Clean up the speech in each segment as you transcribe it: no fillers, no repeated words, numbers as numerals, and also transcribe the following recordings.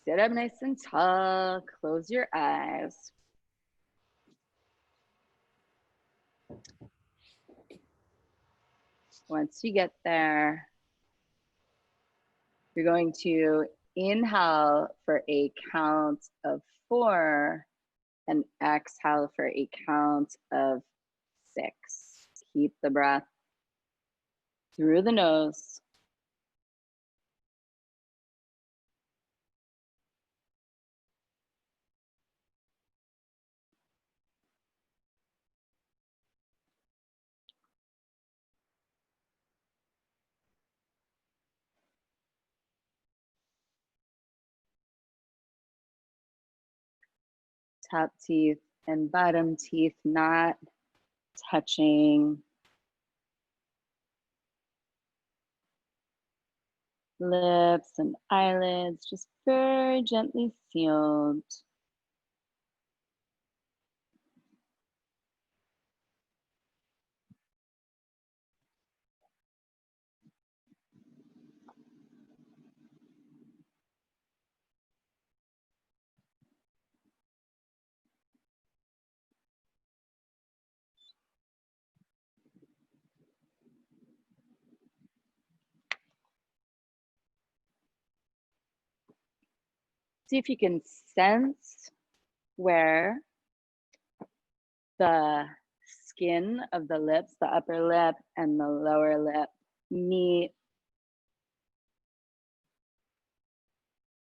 Sit up nice and tall. Close your eyes. Once you get there, you're going to inhale for a count of 4 and exhale for a count of 6. Keep the breath through the nose. Top teeth and bottom teeth not touching. Lips and eyelids just very gently sealed. See if you can sense where the skin of the lips, the upper lip and the lower lip meet.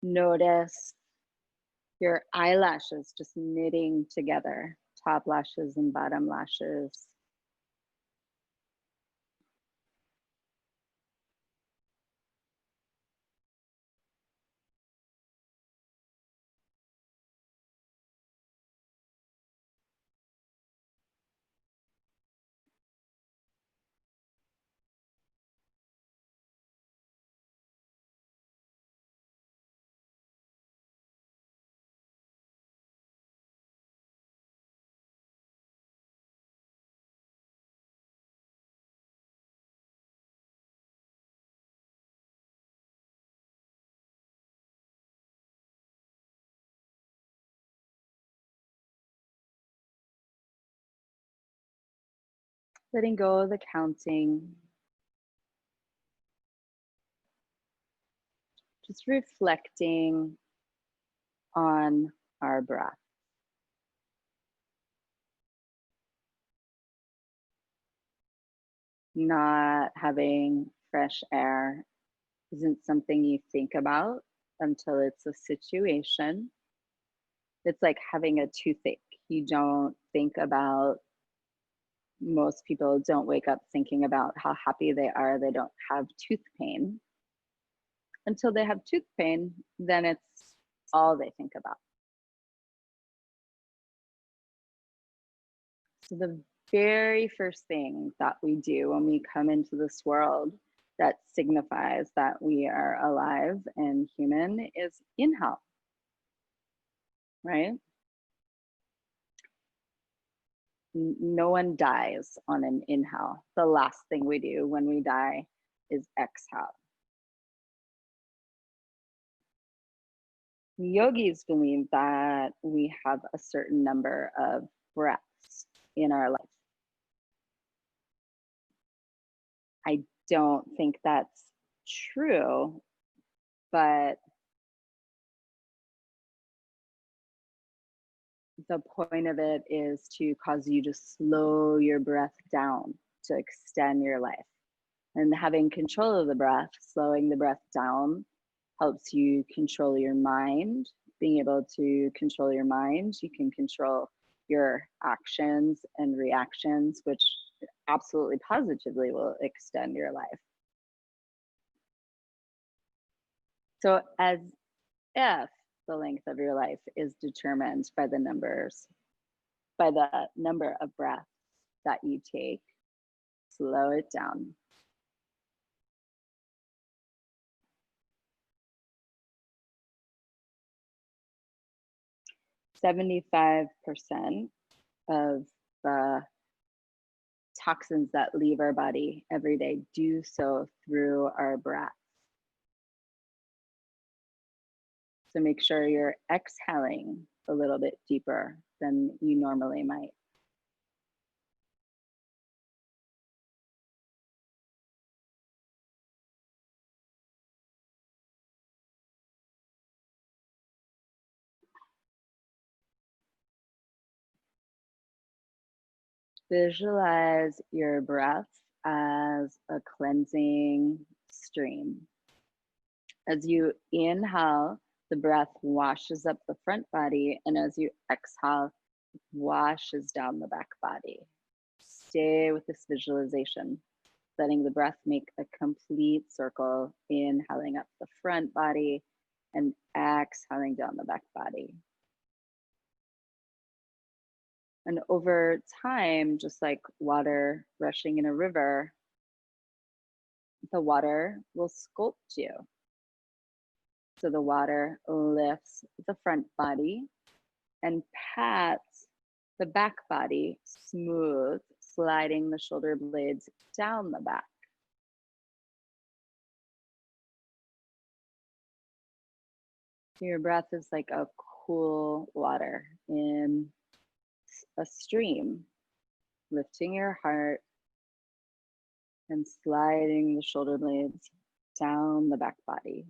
Notice your eyelashes just knitting together, top lashes and bottom lashes. Letting go of the counting. Just reflecting on our breath. Not having fresh air isn't something you think about until it's a situation. It's like having a toothache. You don't think about, most people don't wake up thinking about how happy they are they don't have tooth pain. Until they have tooth pain, then it's all they think about. So the very first thing that we do when we come into this world that signifies that we are alive and human is inhale, right? No one dies on an inhale. The last thing we do when we die is exhale. Yogis believe that we have a certain number of breaths in our life. I don't think that's true, but the point of it is to cause you to slow your breath down, to extend your life. And having control of the breath, slowing the breath down, helps you control your mind. Being able to control your mind, you can control your actions and reactions, which absolutely positively will extend your life. So as if the length of your life is determined by the number of breaths that you take, slow it down. "75% of the toxins that leave our body every day do so through our breath. So make sure you're exhaling a little bit deeper than you normally might. Visualize your breath as a cleansing stream. As you inhale, the breath washes up the front body, and as you exhale, it washes down the back body. Stay with this visualization, letting the breath make a complete circle, inhaling up the front body and exhaling down the back body. And over time, just like water rushing in a river, the water will sculpt you. So the water lifts the front body and pats the back body smooth, sliding the shoulder blades down the back. Your breath is like a cool water in a stream, lifting your heart and sliding the shoulder blades down the back body.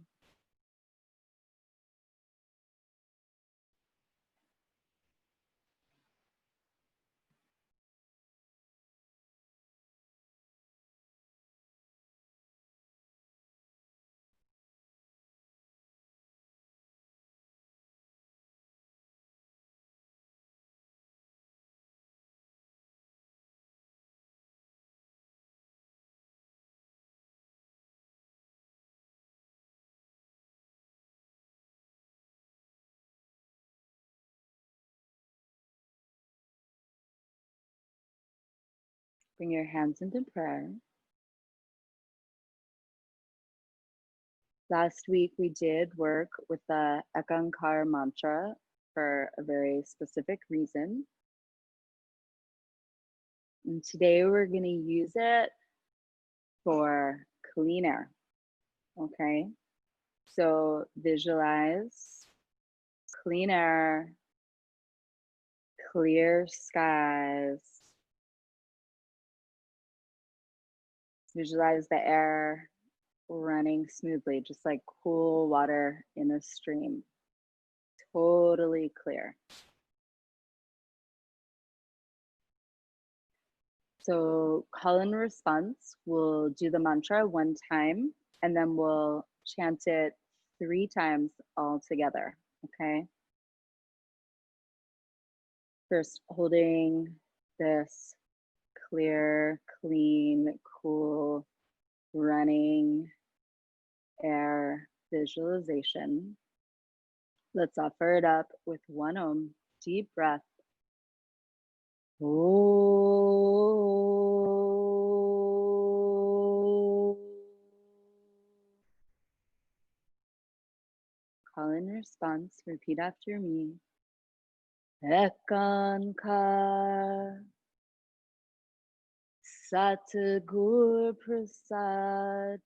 Bring your hands into prayer. Last week, we did work with the Ekankar mantra for a very specific reason. And today, we're going to use it for clean air. Okay? So visualize clean air, clear skies. Visualize the air running smoothly, just like cool water in a stream. Totally clear. So call and response, we'll do the mantra one time and then we'll chant it 3 times all together, okay? First, holding this clear, clean, cool, running air visualization. Let's offer it up with 1 Om, deep breath. Oh. Call in response, repeat after me. Ekankar Satgur Prasad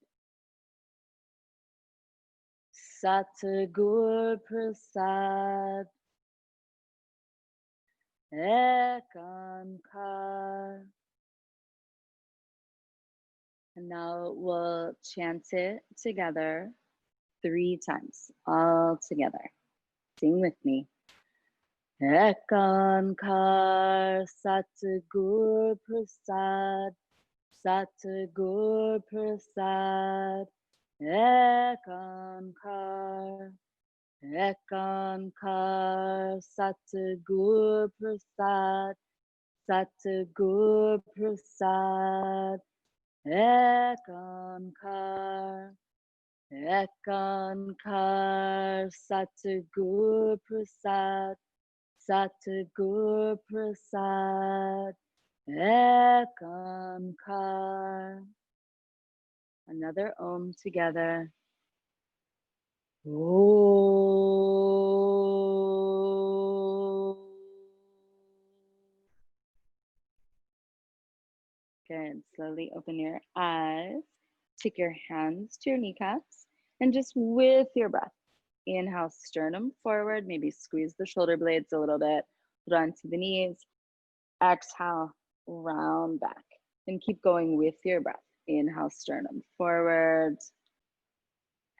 Satgur Prasad Ekankar. And now we'll chant it together 3 times, all together. Sing with me. Ekankar Satgur Prasad Satgur Prasad Ekankar Ekankar Satgur Prasad Satgur Prasad Ekankar Ekankar Satgur Prasad Satgur Prasad Ekankar. Another Om together. Oh. Good. Slowly open your eyes. Take your hands to your kneecaps and just with your breath, Inhale, sternum forward, maybe squeeze the shoulder blades a little bit, put onto the knees. Exhale, round back, and keep going with your breath. Inhale, sternum forward.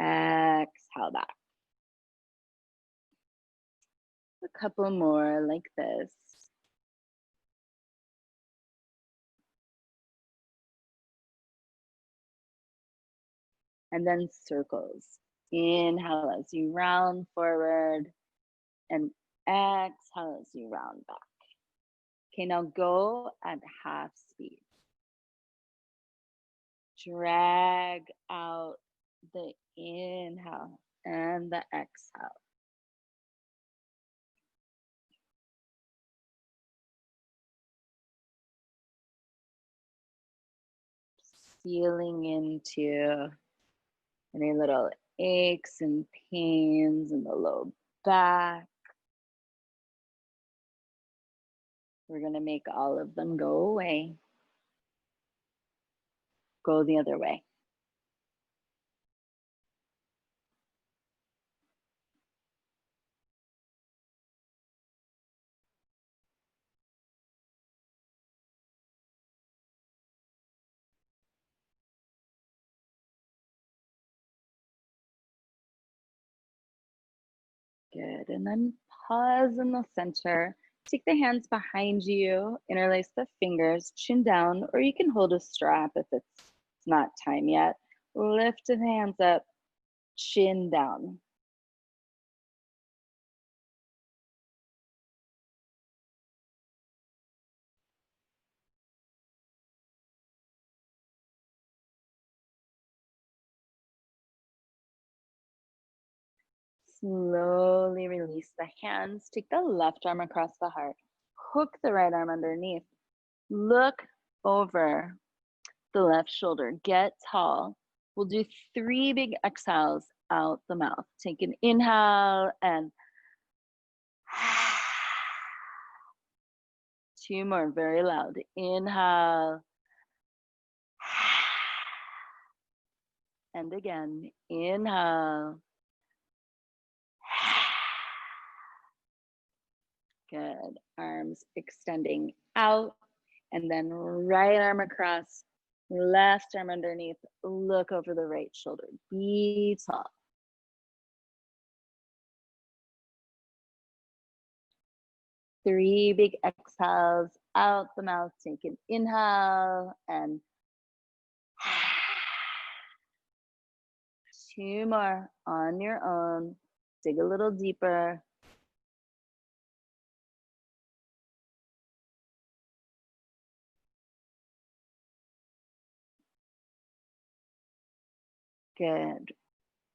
Exhale back. A couple more like this. And then circles. Inhale as you round forward, and exhale as you round back. Okay, now go at half speed. Drag out the inhale and the exhale. Feeling into any little aches and pains in the low back. We're going to make all of them go away. Go the other way. Good. And then pause in the center. Take the hands behind you, interlace the fingers, chin down, or you can hold a strap if it's not time yet. Lift the hands up, chin down. Slowly release the hands. Take the left arm across the heart. Hook the right arm underneath. Look over the left shoulder. Get tall. We'll do 3 big exhales out the mouth. Take an inhale and 2 more, very loud. Inhale. And again, inhale. Good. Arms extending out. And then right arm across, left arm underneath. Look over the right shoulder. Be tall. Three big exhales out the mouth. Take an inhale and 2 more on your own. Dig a little deeper. Good.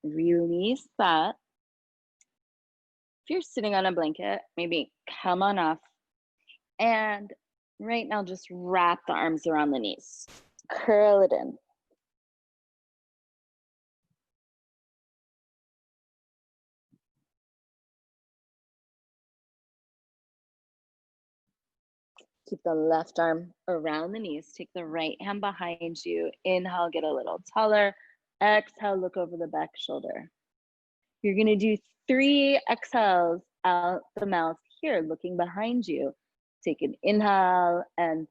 Release that. If you're sitting on a blanket, maybe come on off. And right now, just wrap the arms around the knees. Curl it in. Keep the left arm around the knees. Take the right hand behind you. Inhale, get a little taller. Exhale, look over the back shoulder. You're going to do 3 exhales out the mouth here, looking behind you. Take an inhale and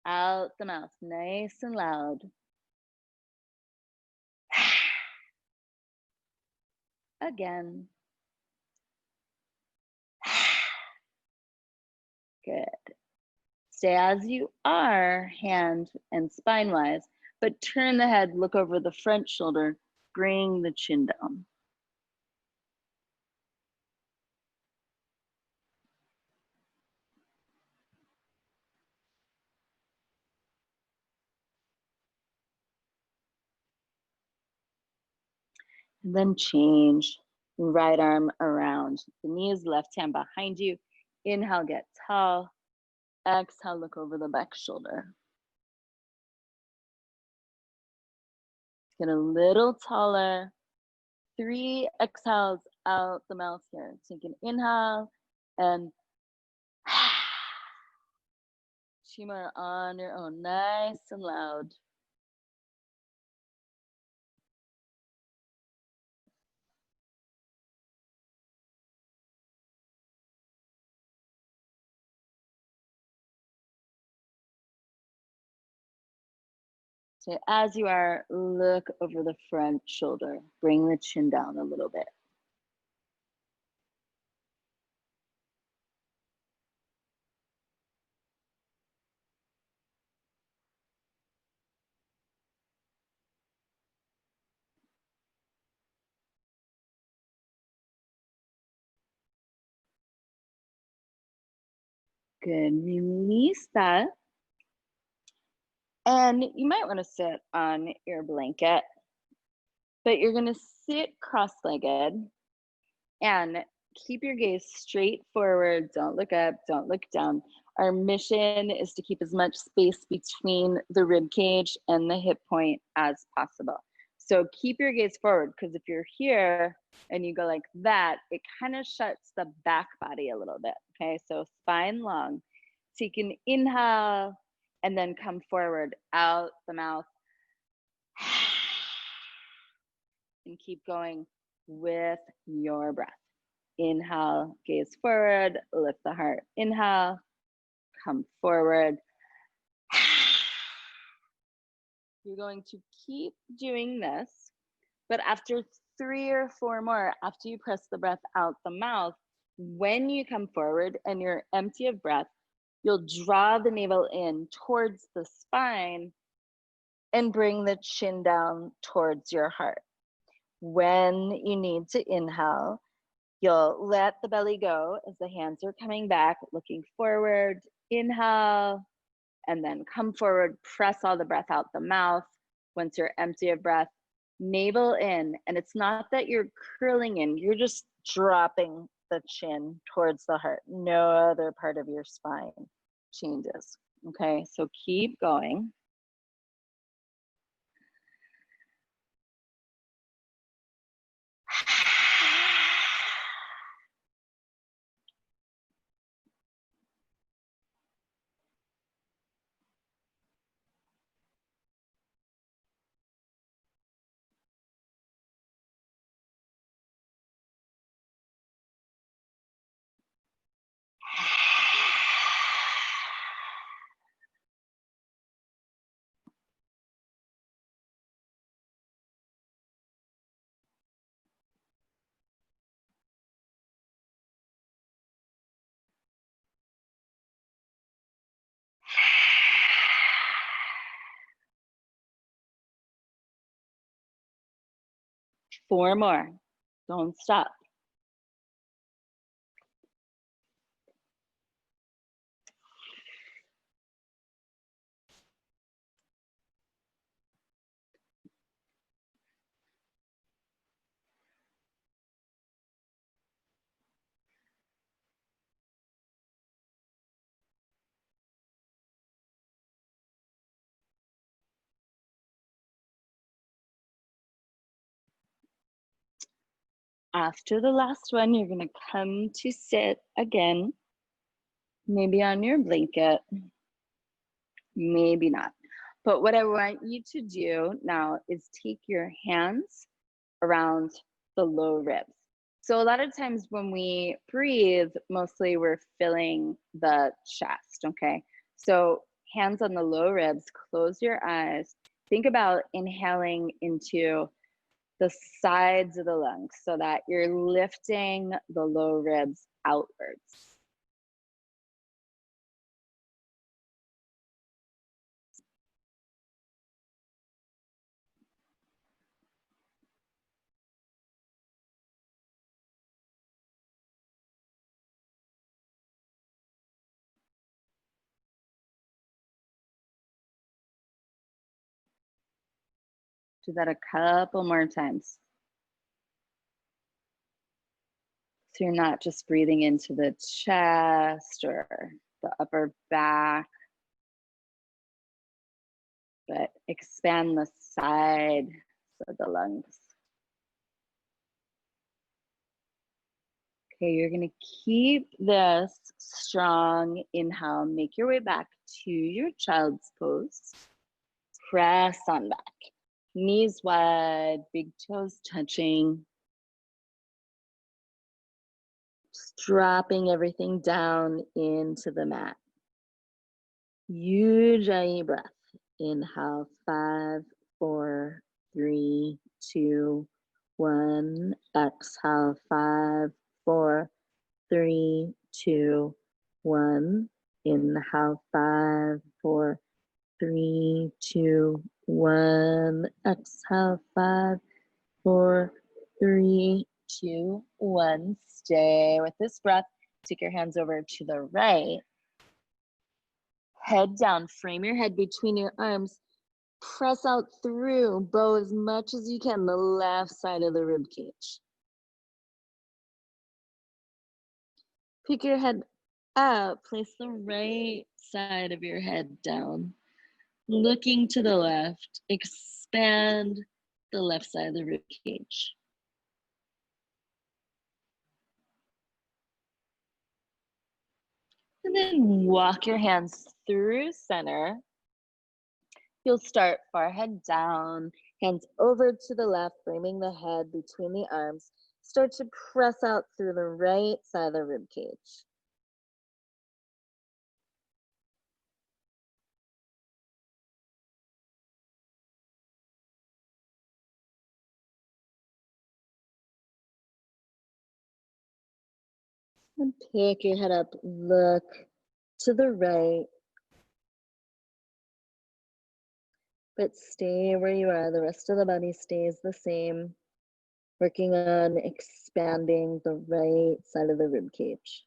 out the mouth, nice and loud. Again. Good. Stay as you are, hand and spine wise, but turn the head, look over the front shoulder, bring the chin down. And then change, right arm around the knees, left hand behind you. Inhale, get tall. Exhale, look over the back shoulder. Get a little taller. 3 exhales out the mouth here. Take an inhale and 2 more on your own, nice and loud. So as you are, look over the front shoulder. Bring the chin down a little bit. Good. Release that. And you might want to sit on your blanket, but you're going to sit cross-legged and keep your gaze straight forward. Don't look up, don't look down. Our mission is to keep as much space between the rib cage and the hip point as possible. So keep your gaze forward, because if you're here and you go like that, it kind of shuts the back body a little bit. Okay, so spine long. So you can inhale and then come forward out the mouth. And keep going with your breath. Inhale, gaze forward, lift the heart. Inhale, come forward. You're going to keep doing this, but after 3 or 4 more, after you press the breath out the mouth, when you come forward and you're empty of breath, you'll draw the navel in towards the spine and bring the chin down towards your heart. When you need to inhale, you'll let the belly go as the hands are coming back, looking forward. Inhale, and then come forward, press all the breath out the mouth. Once you're empty of breath, navel in. And it's not that you're curling in, you're just dropping the chin towards the heart. No other part of your spine changes. Okay, so keep going. Four more. Don't stop. After the last one, you're going to come to sit again, maybe on your blanket, maybe not. But what I want you to do now is take your hands around the low ribs. So a lot of times when we breathe, mostly we're filling the chest, okay? So hands on the low ribs, close your eyes. Think about inhaling into the sides of the lungs so that you're lifting the low ribs outwards. Do that a couple more times. So you're not just breathing into the chest or the upper back, but expand the sides of the lungs. Okay, you're gonna keep this strong inhale. Make your way back to your child's pose. Press on back. Knees wide, big toes touching. Just dropping everything down into the mat. Ujjayi breath. Inhale, 5, 4, 3, 2, 1. Exhale, 5, 4, 3, 2, 1. Inhale, 5, 4, 3, 2, 1. Exhale, 5, 4, 3, 2, 1. Stay with this breath. Take your hands over to the right. Head down, frame your head between your arms. Press out through, bow as much as you can, the left side of the rib cage. Pick your head up, place the right side of your head down. Looking to the left, expand the left side of the rib cage. And then walk your hands through center. You'll start forehead down, hands over to the left, framing the head between the arms. Start to press out through the right side of the rib cage. And pick your head up, look to the right, but stay where you are. The rest of the body stays the same, working on expanding the right side of the rib cage.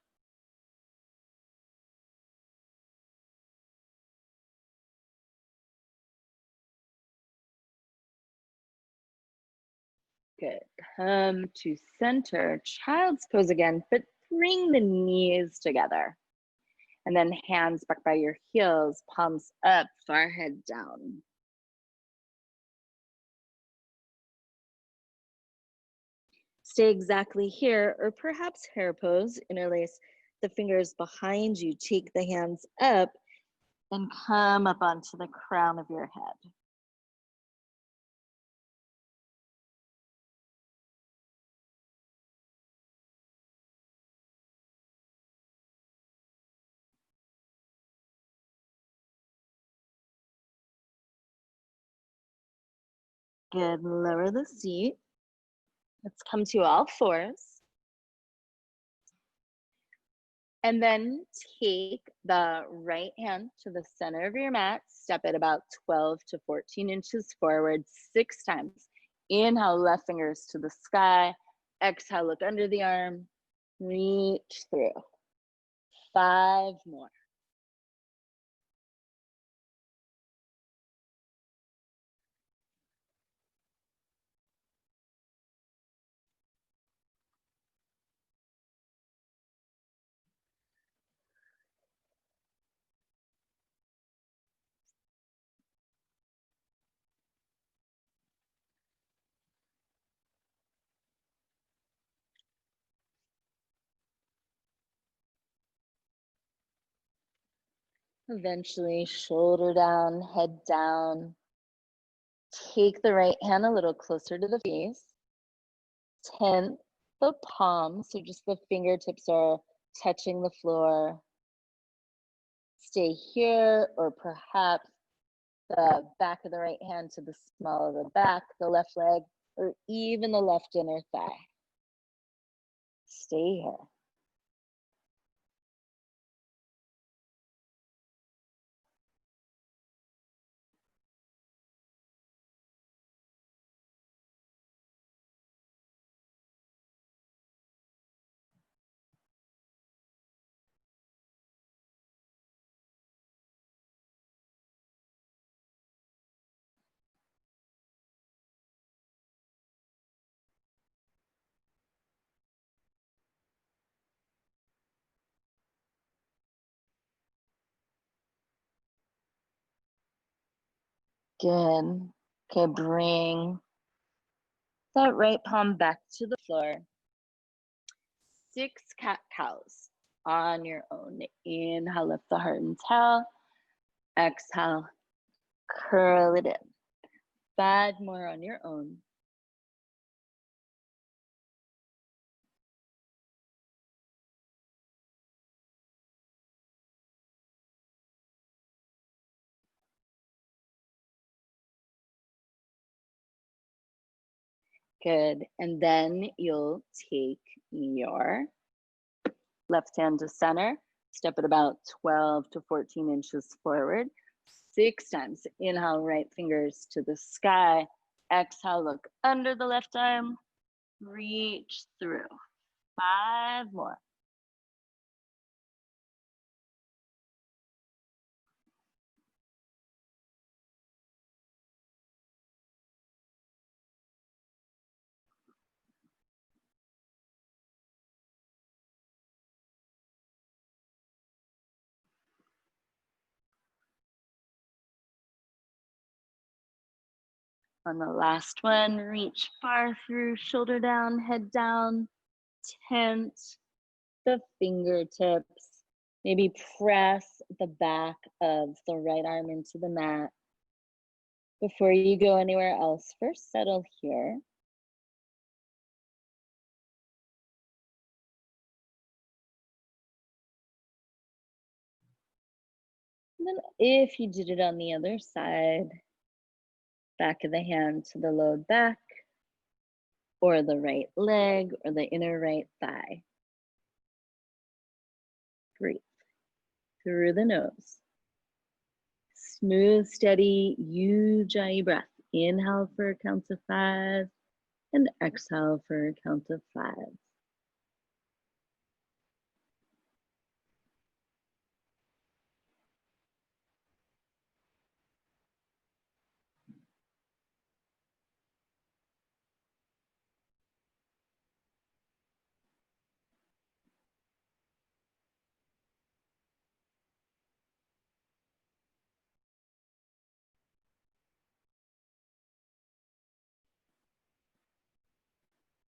Good. Come to center, child's pose again, but bring the knees together. And then hands back by your heels, palms up, forehead down. Stay exactly here, or perhaps hair pose. Interlace the fingers behind you. Take the hands up and come up onto the crown of your head. Good. Lower the seat. Let's come to all fours. And then take the right hand to the center of your mat. Step it about 12 to 14 inches forward 6 times. Inhale, left fingers to the sky. Exhale, look under the arm. Reach through. 5 more. Eventually, shoulder down, head down. Take the right hand a little closer to the face. Tense the palms, so just the fingertips are touching the floor. Stay here, or perhaps the back of the right hand to the small of the back, the left leg, or even the left inner thigh. Stay here. Good. Okay, bring that right palm back to the floor. 6 cat-cows on your own. Inhale, lift the heart and tail. Exhale, curl it in. 5 more on your own. Good. And then you'll take your left hand to center, step it about 12 to 14 inches forward. 6 times. Inhale, right fingers to the sky. Exhale, look under the left arm. Reach through. 5 more. On the last one, reach far through, shoulder down, head down. Tent the fingertips. Maybe press the back of the right arm into the mat. Before you go anywhere else, first settle here. And then if you did it on the other side, back of the hand to the low back, or the right leg, or the inner right thigh. Breathe through the nose. Smooth, steady Ujjayi breath. Inhale for a count of 5, and exhale for a count of 5.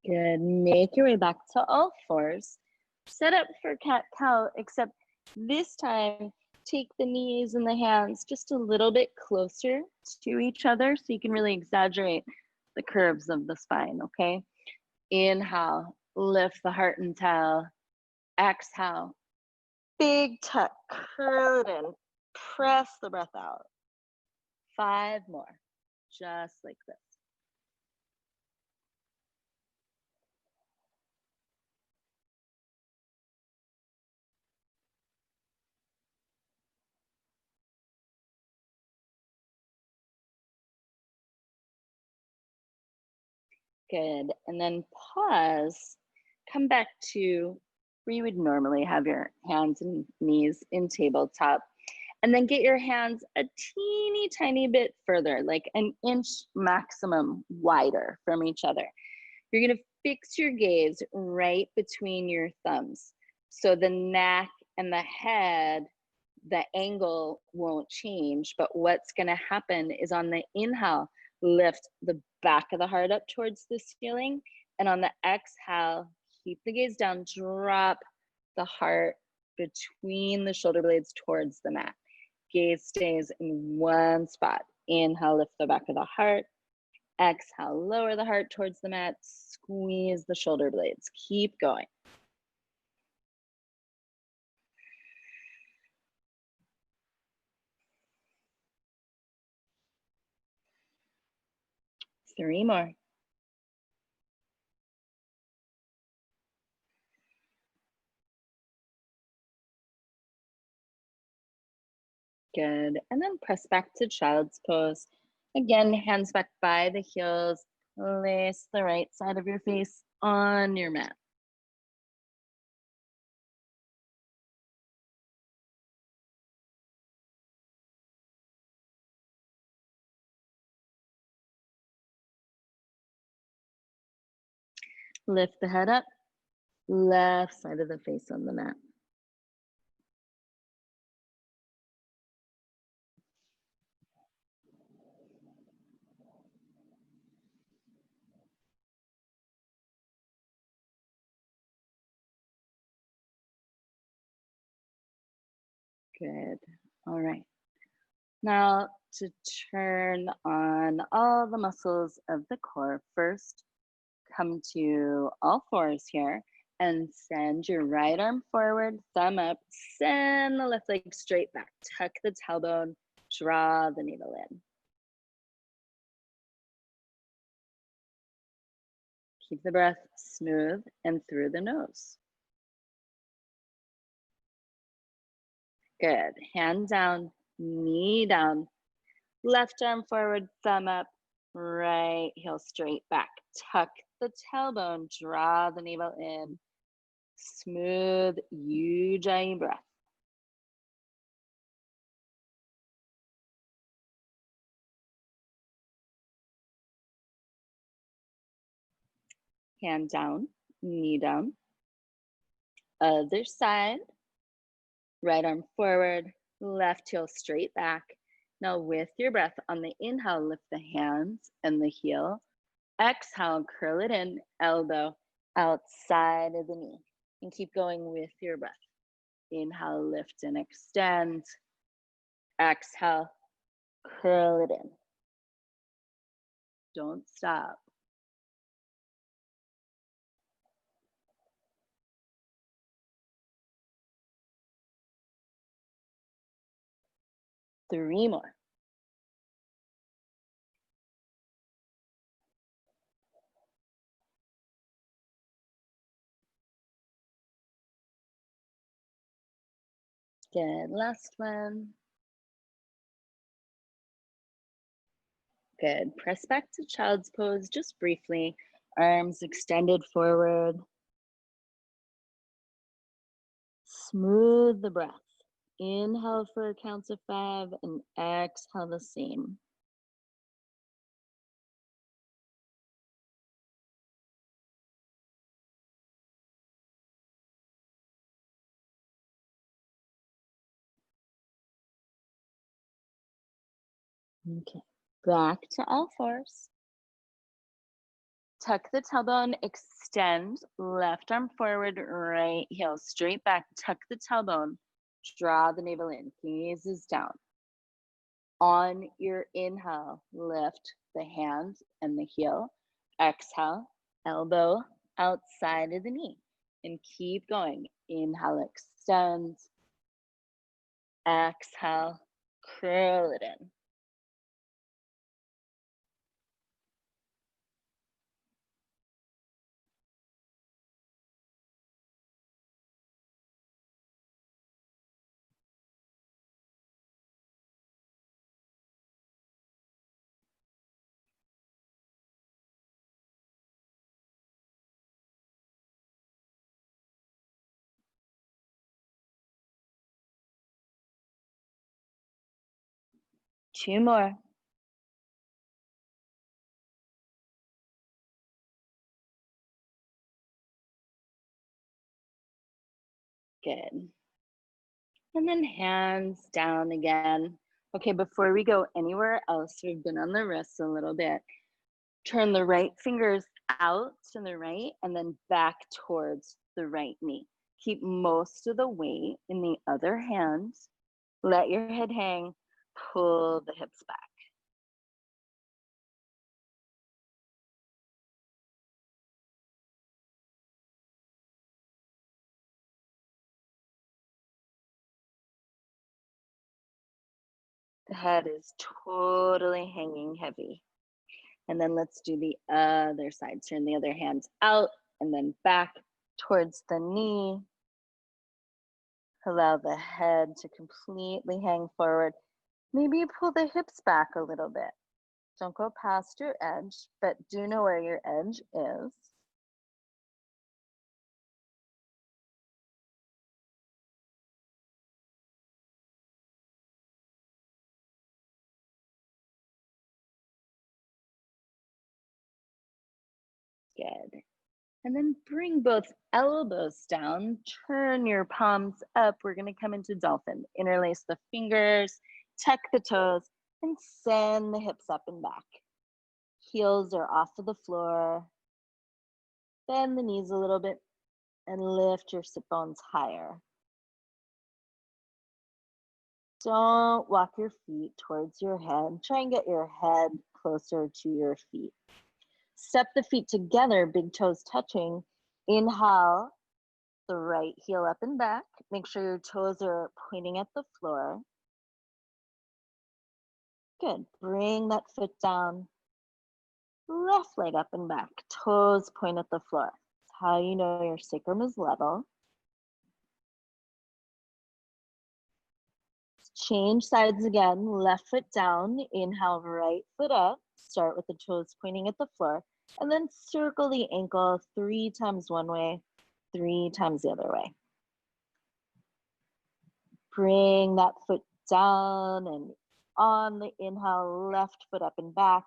Good. Make your way back to all fours. Set up for cat-cow, except this time, take the knees and the hands just a little bit closer to each other so you can really exaggerate the curves of the spine, okay? Inhale, lift the heart and tail. Exhale, big tuck, curl it in, press the breath out. 5 more, just like this. Good. And then pause, come back to where you would normally have your hands and knees in tabletop. And then get your hands a teeny tiny bit further, like an inch maximum wider from each other. You're gonna fix your gaze right between your thumbs. So the neck and the head, the angle won't change, but what's gonna happen is on the inhale, lift the back of the heart up towards the ceiling. And on the exhale, keep the gaze down, drop the heart between the shoulder blades towards the mat. Gaze stays in one spot. Inhale, lift the back of the heart. Exhale, lower the heart towards the mat. Squeeze the shoulder blades. Keep going. Three more. Good. And then press back to child's pose. Again, hands back by the heels. Place the right side of your face on your mat. Lift the head up. Left side of the face on the mat. Good. All right. Now to turn on all the muscles of the core. First, come to all fours here and send your right arm forward, thumb up, send the left leg straight back. Tuck the tailbone, draw the navel in. Keep the breath smooth and through the nose. Good. Hand down, knee down. Left arm forward, thumb up, right heel straight back. Tuck the tailbone, draw the navel in. Smooth Ujjayi breath. Hand down, knee down. Other side. Right arm forward, left heel straight back. Now with your breath on the inhale, lift the hands and the heel. Exhale, curl it in, elbow outside of the knee. And keep going with your breath. Inhale, lift and extend. Exhale, curl it in. Don't stop. Three more. Good, last one. Good, press back to child's pose just briefly. Arms extended forward. Smooth the breath. Inhale for a count of 5 and exhale the same. Okay, back to all fours. Tuck the tailbone, extend, left arm forward, right heel straight back, tuck the tailbone, draw the navel in, gazes down. On your inhale, lift the hands and the heel. Exhale, elbow outside of the knee. And keep going. Inhale, extend. Exhale, curl it in. Two more. Good. And then hands down again. Okay, before we go anywhere else, we've been on the wrists a little bit. Turn the right fingers out to the right and then back towards the right knee. Keep most of the weight in the other hand. Let your head hang, pull the hips back. The head is totally hanging heavy. And then let's do the other side. Turn the other hand out and then back towards the knee. Allow the head to completely hang forward. Maybe you pull the hips back a little bit. Don't go past your edge, but do know where your edge is. Good. And then bring both elbows down, turn your palms up. We're gonna come into Dolphin. Interlace the fingers, tuck the toes, and send the hips up and back. Heels are off of the floor. Bend the knees a little bit and lift your sit bones higher. Don't walk your feet towards your head. Try and get your head closer to your feet. Step the feet together, big toes touching. Inhale, the right heel up and back. Make sure your toes are pointing at the floor. Good. Bring that foot down. Left leg up and back, toes point at the floor. That's how you know your sacrum is level. Change sides again, left foot down, inhale, right foot up. Start with the toes pointing at the floor, and then circle the ankle 3 times one way, 3 times the other way. Bring that foot down, and on the inhale, left foot up and back,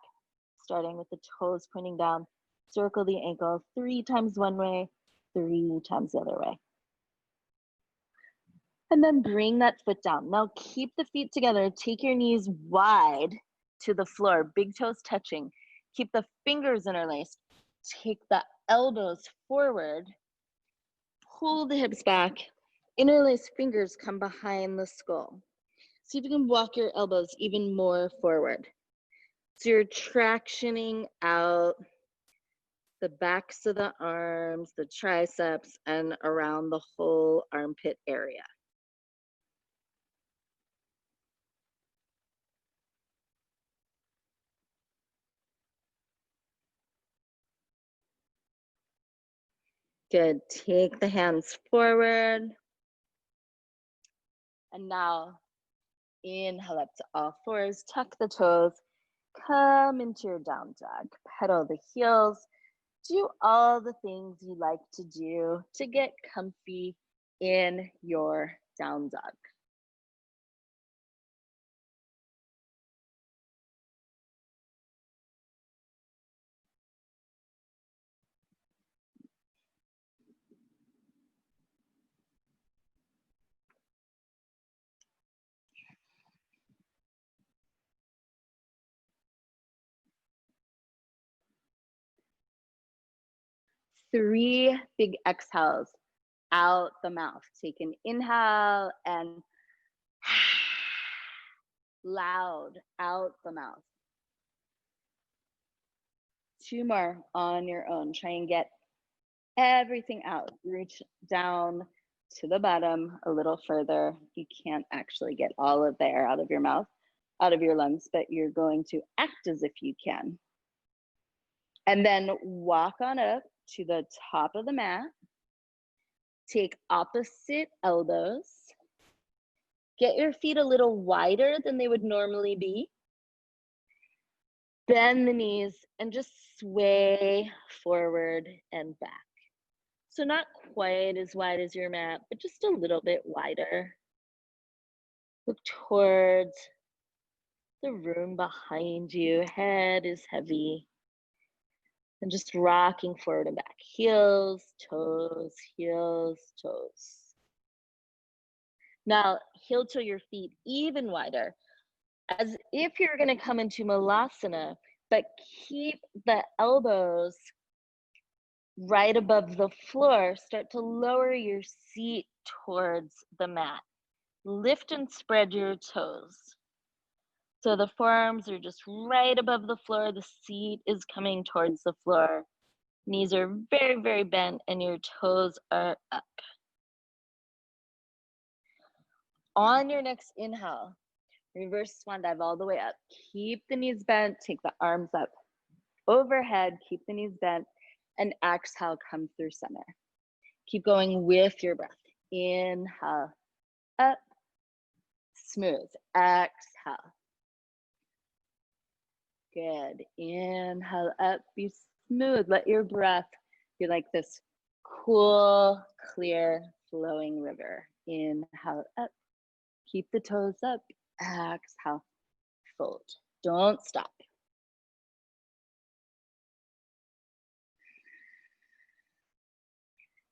starting with the toes pointing down. Circle the ankle 3 times one way, 3 times the other way. And then bring that foot down. Now keep the feet together. Take your knees wide to the floor, big toes touching. Keep the fingers interlaced. Take the elbows forward. Pull the hips back. Interlace fingers come behind the skull. See if you can walk your elbows even more forward. So you're tractioning out the backs of the arms, the triceps, and around the whole armpit area. Good. Take the hands forward. And now inhale up to all fours, tuck the toes, come into your down dog, pedal the heels, do all the things you like to do to get comfy in your down dog. Three big exhales out the mouth. Take an inhale and loud out the mouth. Two more on your own. Try and get everything out. Reach down to the bottom a little further. You can't actually get all of the air out of your mouth, out of your lungs, but you're going to act as if you can. And then walk on up to the top of the mat. Take opposite elbows. Get your feet a little wider than they would normally be. Bend the knees and just sway forward and back. So not quite as wide as your mat, but just a little bit wider. Look towards the room behind you. Head is heavy. And just rocking forward and back. Heels, toes, heels, toes. Now, heel toe your feet even wider, as if you're going to come into Malasana, but keep the elbows right above the floor. Start to lower your seat towards the mat. Lift and spread your toes. So the forearms are just right above the floor. The seat is coming towards the floor. Knees are very, very bent and your toes are up. On your next inhale, reverse swan dive all the way up. Keep the knees bent, take the arms up overhead, keep the knees bent, and exhale, come through center. Keep going with your breath. Inhale, up, smooth. Exhale. Good. Inhale up, be smooth. Let your breath be like this cool, clear, flowing river. Inhale up, keep the toes up. Exhale, fold. Don't stop.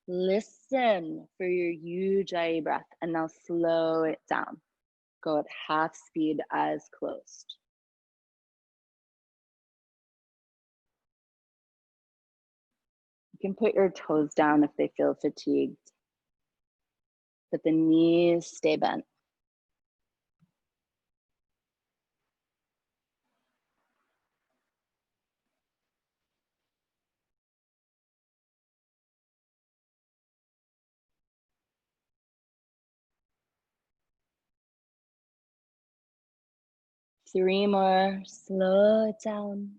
Listen for your Ujjayi breath and now slow it down. Go at half speed, eyes closed. You can put your toes down if they feel fatigued, but the knees stay bent. Three more, slow it down.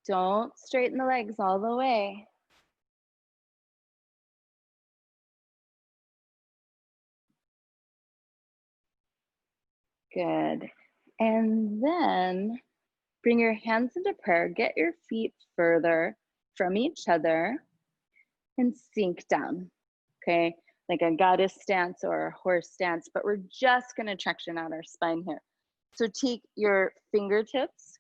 Don't straighten the legs all the way. Good. And then bring your hands into prayer. Get your feet further from each other and sink down. Okay, like a goddess stance or a horse stance, but we're just going to traction out our spine here. So take your fingertips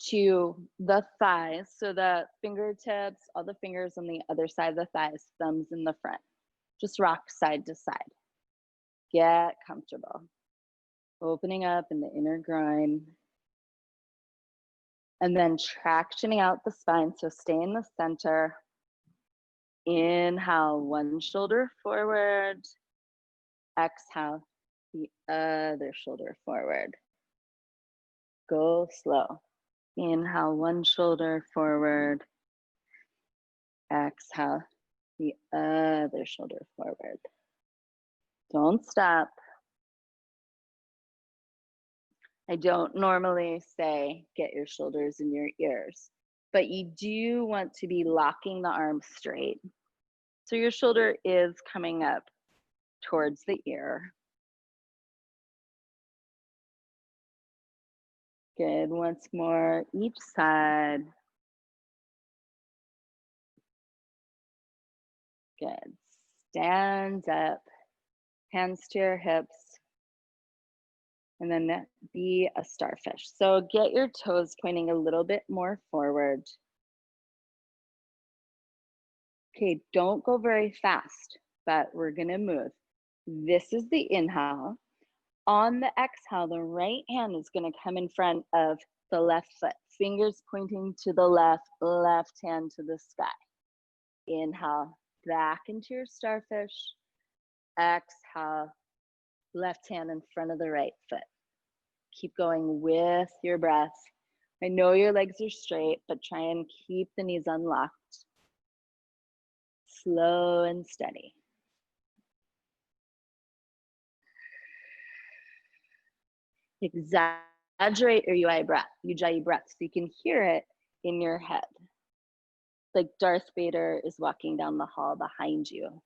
to the thighs. So the fingertips, all the fingers on the other side of the thighs, thumbs in the front. Just rock side to side. Get comfortable. Opening up in the inner groin. And then tractioning out the spine. So stay in the center. Inhale, one shoulder forward. Exhale, the other shoulder forward. Go slow. Inhale, one shoulder forward. Exhale, the other shoulder forward. Don't stop. I don't normally say get your shoulders in your ears, but you do want to be locking the arms straight. So your shoulder is coming up towards the ear. Good, once more, each side. Good, stand up, hands to your hips, and then be a starfish. So get your toes pointing a little bit more forward. Okay, don't go very fast, but we're gonna move. This is the inhale. On the exhale, the right hand is gonna come in front of the left foot. Fingers pointing to the left, left hand to the sky. Inhale, back into your starfish. Exhale, left hand in front of the right foot. Keep going with your breath. I know your legs are straight, but try and keep the knees unlocked. Slow and steady. Exaggerate your Ujjayi breath so you can hear it in your head. Like Darth Vader is walking down the hall behind you.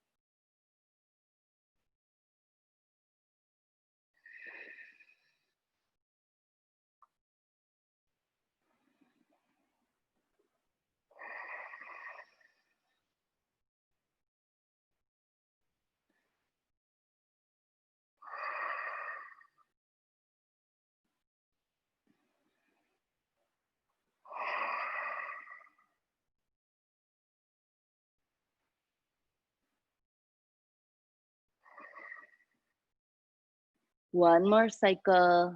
One more cycle.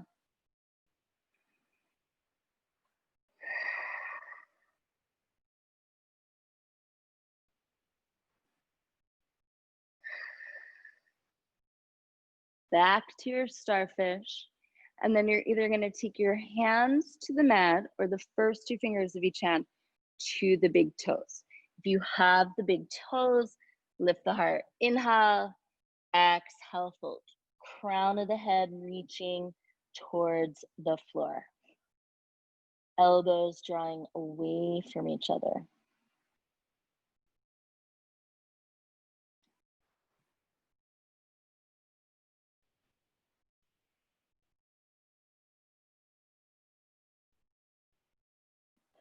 Back to your starfish. And then you're either going to take your hands to the mat or the first two fingers of each hand to the big toes. If you have the big toes, lift the heart. Inhale, exhale, fold. Crown of the head reaching towards the floor. Elbows drawing away from each other.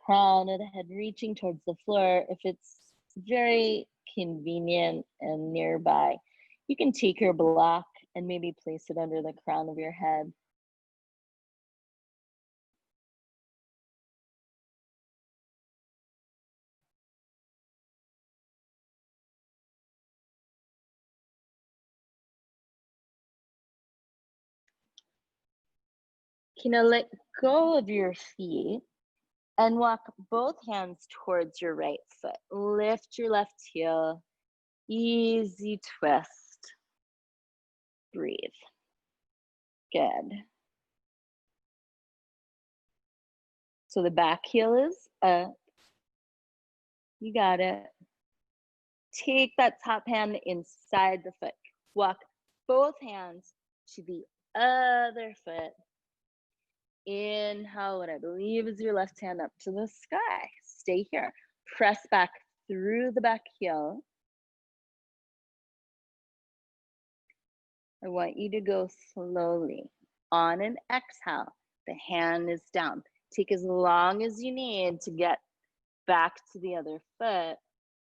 Crown of the head reaching towards the floor. If it's very convenient and nearby, you can take your block and maybe place it under the crown of your head. You know, let go of your feet and walk both hands towards your right foot. Lift your left heel. Easy twist. Breathe. Good. So the back heel is up. You got it. Take that top hand inside the foot. Walk both hands to the other foot. Inhale, what I believe is your left hand up to the sky. Stay here. Press back through the back heel. I want you to go slowly. On an exhale, the hand is down. Take as long as you need to get back to the other foot.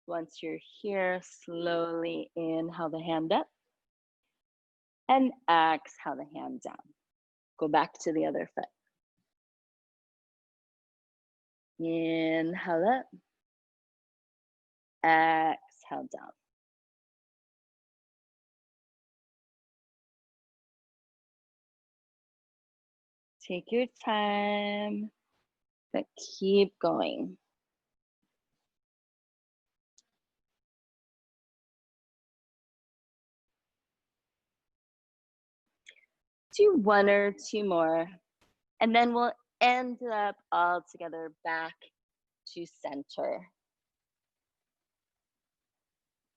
Once you're here, slowly inhale the hand up and exhale the hand down. Go back to the other foot. Inhale up, exhale down. Take your time, but keep going. Do one or two more, and then we'll end up all together back to center.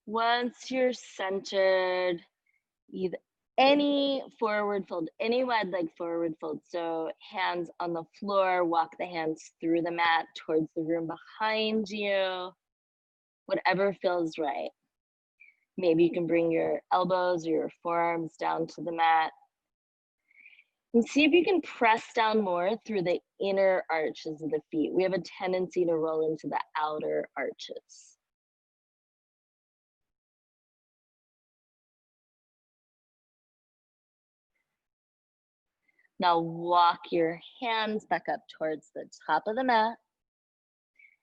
Once you're centered, either any forward fold, any wide leg forward fold. So hands on the floor, walk the hands through the mat towards the room behind you, whatever feels right. Maybe you can bring your elbows or your forearms down to the mat. And see if you can press down more through the inner arches of the feet. We have a tendency to roll into the outer arches. Now walk your hands back up towards the top of the mat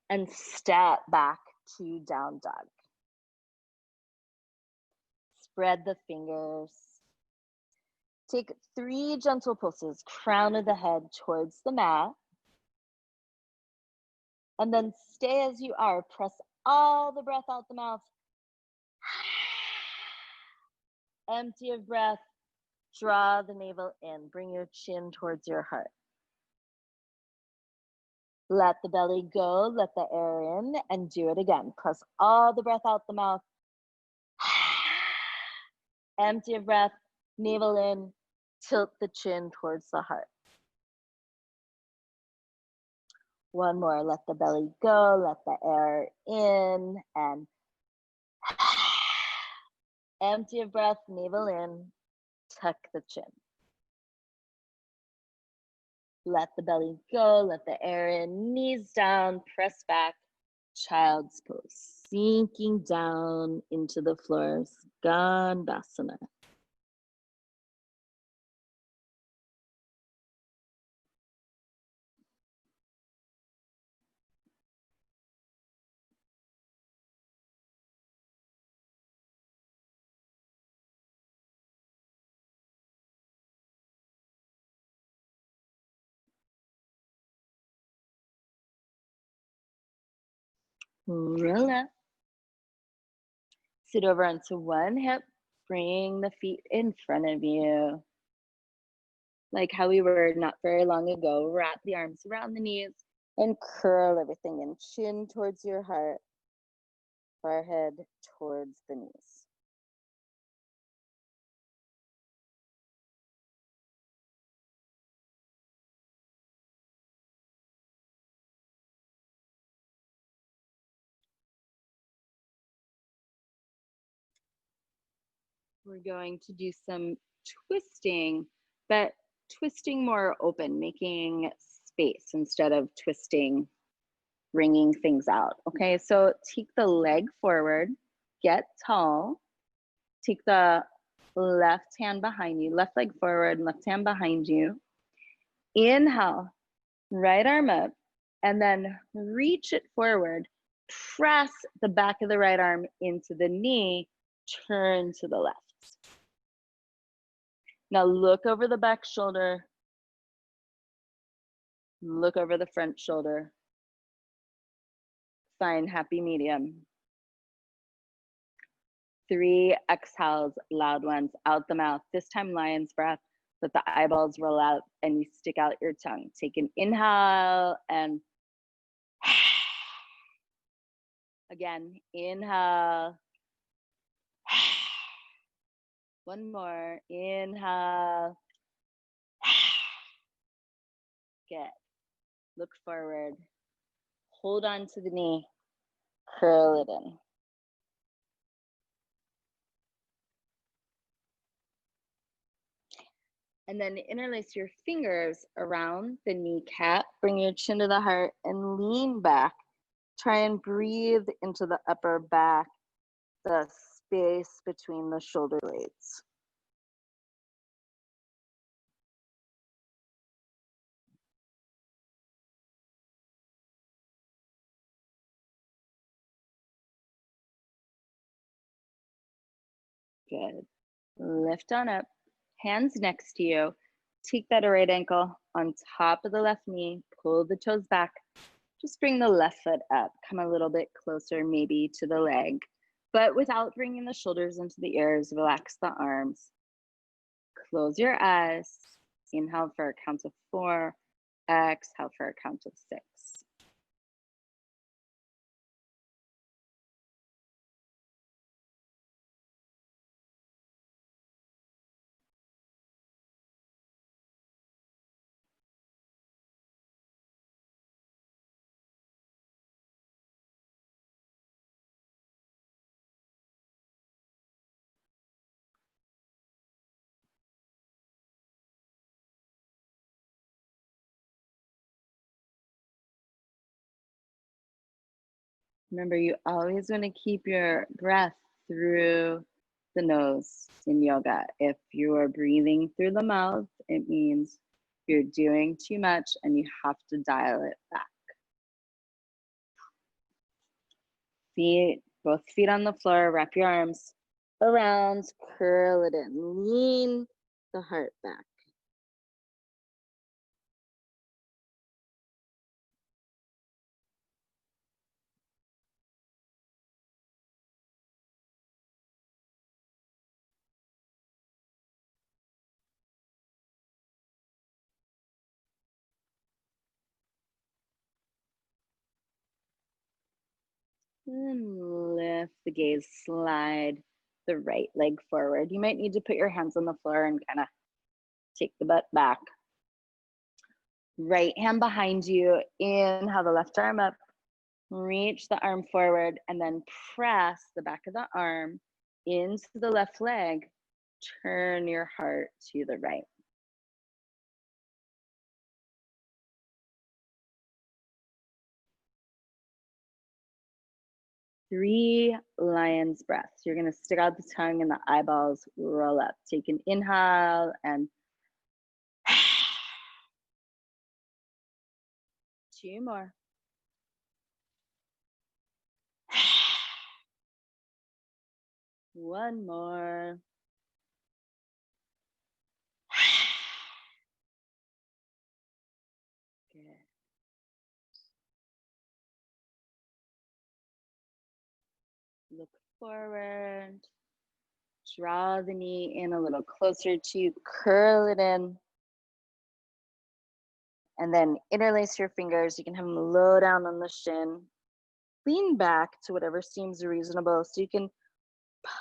and step back to down dog. Spread the fingers. Take 3 gentle pulses, crown of the head towards the mat. And then stay as you are. Press all the breath out the mouth. Empty of breath. Draw the navel in. Bring your chin towards your heart. Let the belly go. Let the air in. And do it again. Press all the breath out the mouth. Empty of breath. Navel in. Tilt the chin towards the heart. One more. Let the belly go. Let the air in. And empty of breath. Navel in. Tuck the chin. Let the belly go, let the air in, knees down, press back, child's pose. Sinking down into the floors, Ganbasana. Roll up. Sit over onto one hip. Bring the feet in front of you. Like how we were not very long ago. Wrap the arms around the knees and curl everything in. Chin towards your heart. Forehead towards the knees. We're going to do some twisting, but twisting more open, making space instead of twisting, wringing things out. Okay, so take the leg forward, get tall, take the left hand behind you, left leg forward, left hand behind you. Inhale, right arm up, and then reach it forward. Press the back of the right arm into the knee, turn to the left. Now look over the back shoulder. Look over the front shoulder. Find happy medium. 3 exhales, loud ones, out the mouth. This time lion's breath. Let the eyeballs roll out and you stick out your tongue. Take an inhale and again, inhale. One more, inhale. Good. Look forward. Hold on to the knee. Curl it in. And then interlace your fingers around the kneecap. Bring your chin to the heart and lean back. Try and breathe into the upper back, the space between the shoulder blades. Good. Lift on up. Hands next to you. Take that right ankle on top of the left knee. Pull the toes back. Just bring the left foot up. Come a little bit closer maybe to the leg, but without bringing the shoulders into the ears. Relax the arms. Close your eyes. Inhale for a count of 4. Exhale for a count of 6. Remember, you always want to keep your breath through the nose in yoga. If you are breathing through the mouth, it means you're doing too much and you have to dial it back. Feet, both feet on the floor, wrap your arms around, curl it in, lean the heart back. And lift the gaze, slide the right leg forward. You might need to put your hands on the floor and kind of take the butt back. Right hand behind you, inhale the left arm up, reach the arm forward, and then press the back of the arm into the left leg. Turn your heart to the right. Three lion's breaths. You're going to stick out the tongue and the eyeballs roll up. Take an inhale and 2 more. One more. Good. Look forward. Draw the knee in a little closer to you. Curl it in. And then interlace your fingers. You can have them low down on the shin. Lean back to whatever seems reasonable. So you can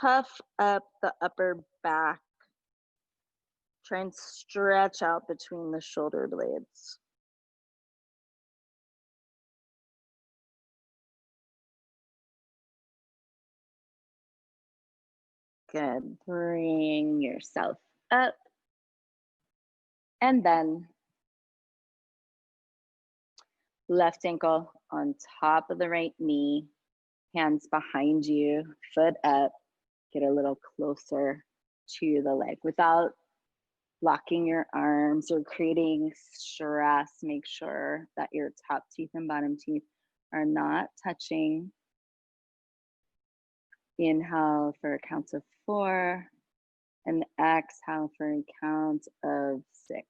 puff up the upper back. Try and stretch out between the shoulder blades. Good. Bring yourself up. And then left ankle on top of the right knee. Hands behind you, foot up. Get a little closer to the leg without locking your arms or creating stress. Make sure that your top teeth and bottom teeth are not touching. Inhale for a count of 4 and exhale for a count of 6.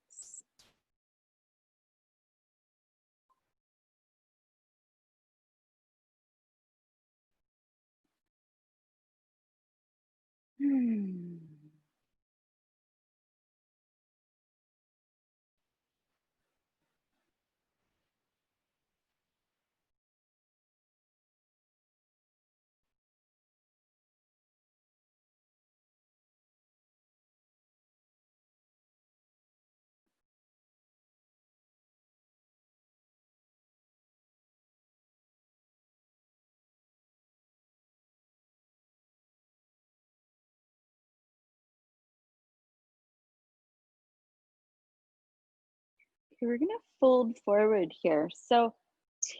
Okay, we're gonna fold forward here. So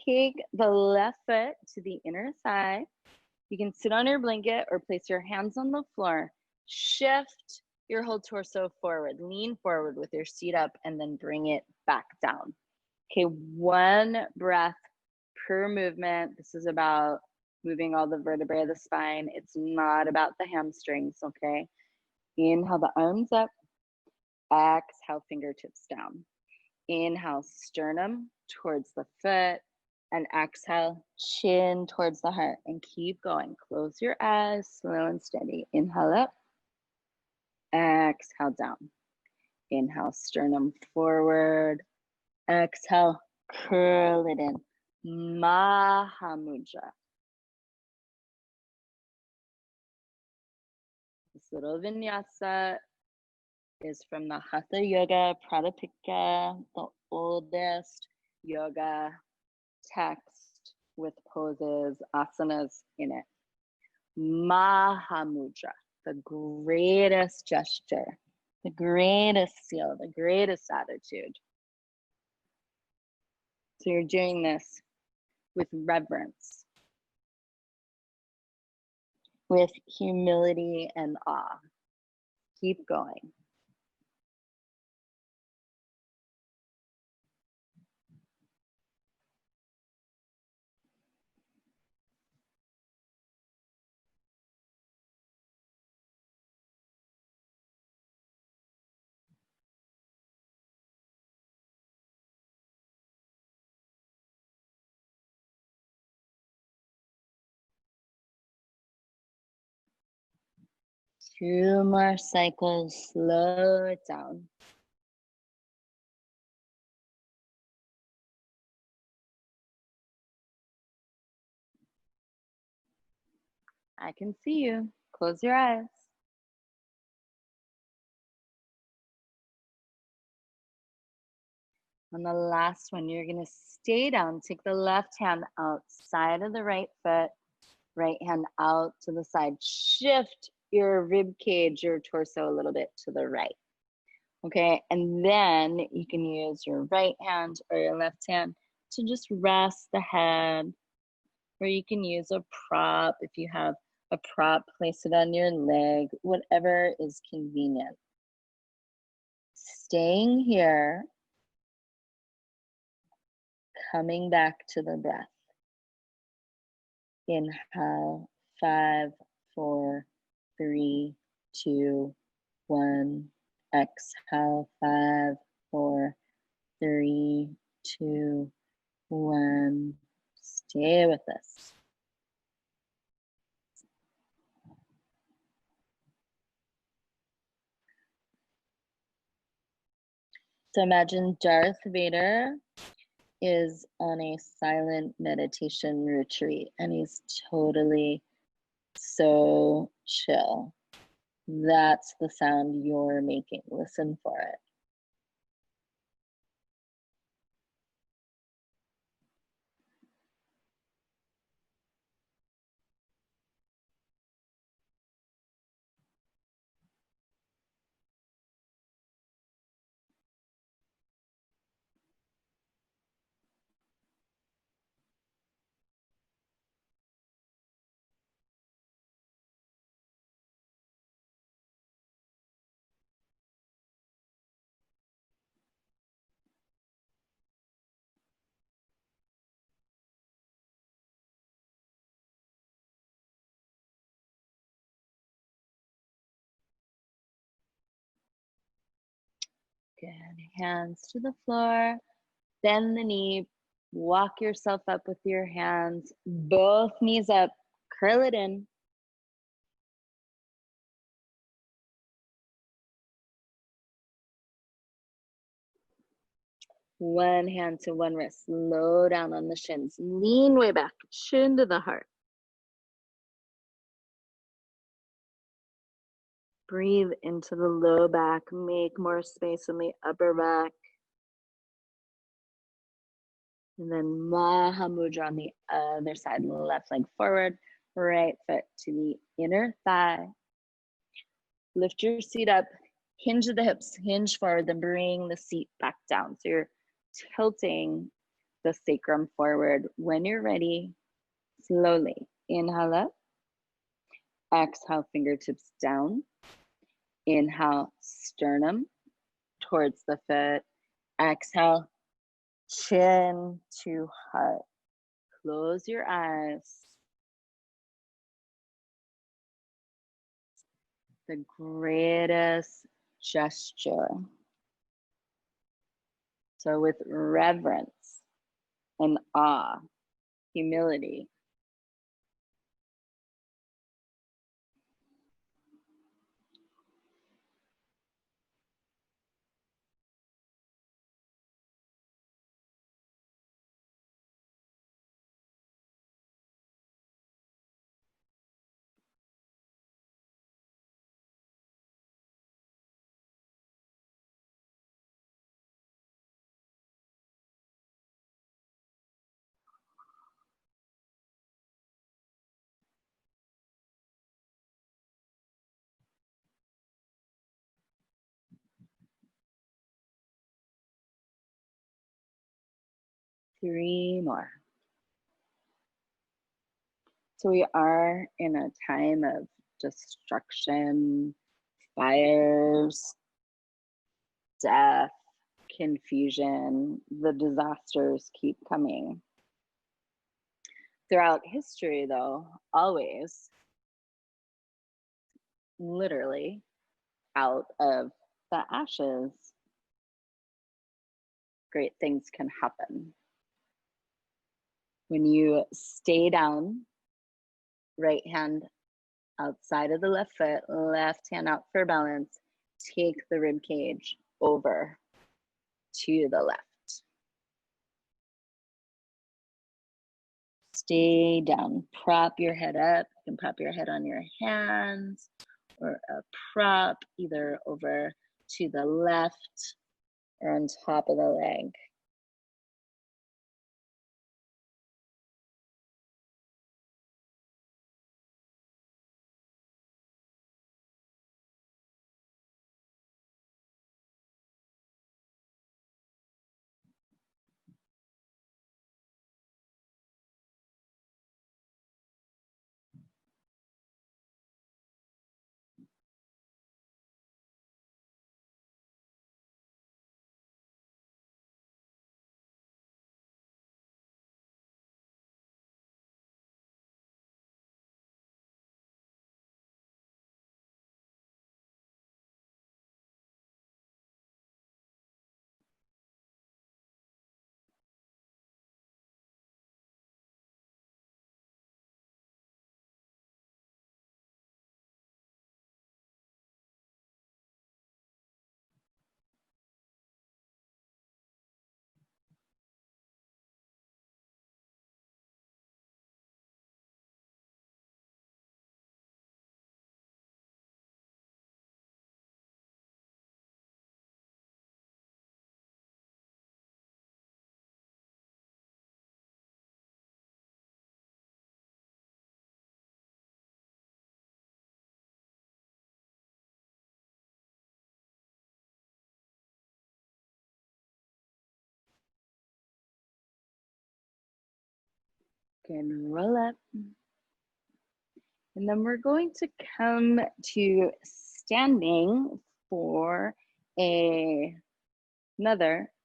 take the left foot to the inner thigh. You can sit on your blanket or place your hands on the floor. Shift your whole torso forward. Lean forward with your seat up and then bring it back down. Okay, one breath per movement. This is about moving all the vertebrae of the spine. It's not about the hamstrings, okay? Inhale the arms up. Exhale, fingertips down. Inhale, sternum towards the foot, and exhale, chin towards the heart, and keep going. Close your eyes, slow and steady. Inhale up, exhale down. Inhale, sternum forward. Exhale, curl it in. Mahamudra. This little vinyasa is from the Hatha Yoga Pradipika, the oldest yoga text with poses, asanas in it. Mahamudra, the greatest gesture, the greatest seal, the greatest attitude. So you're doing this with reverence, with humility and awe. Keep going. Two more cycles, slow it down. I can see you. Close your eyes. On the last one, you're going to stay down. Take the left hand outside of the right foot, right hand out to the side. Shift your rib cage, your torso a little bit to the right. Okay, and then you can use your right hand or your left hand to just rest the head, or you can use a prop. If you have a prop, place it on your leg, whatever is convenient. Staying here, coming back to the breath. Inhale, 5, 4, 3, 2, 1. Exhale, 5, 4, 3, 2, 1. Stay with us. So imagine Darth Vader is on a silent meditation retreat and he's totally so chill. That's the sound you're making. Listen for it. Good. Hands to the floor. Bend the knee. Walk yourself up with your hands. Both knees up. Curl it in. One hand to one wrist. Slow down on the shins. Lean way back. Chin to the heart. Breathe into the low back. Make more space in the upper back. And then Mahamudra on the other side. Left leg forward. Right foot to the inner thigh. Lift your seat up. Hinge the hips. Hinge forward. Then bring the seat back down. So you're tilting the sacrum forward. When you're ready, slowly inhale up, exhale, fingertips down, inhale, sternum towards the foot, exhale, chin to heart. Close your eyes. The greatest gesture. So with reverence and awe, humility, three more. So we are in a time of destruction, fires, death, confusion. The disasters keep coming. Throughout history, though, always, literally, out of the ashes, great things can happen. When you stay down, right hand outside of the left foot, left hand out for balance, take the rib cage over to the left. Stay down, prop your head up. You can prop your head on your hands or a prop either over to the left or on top of the leg. Can roll up. And then we're going to come to standing for another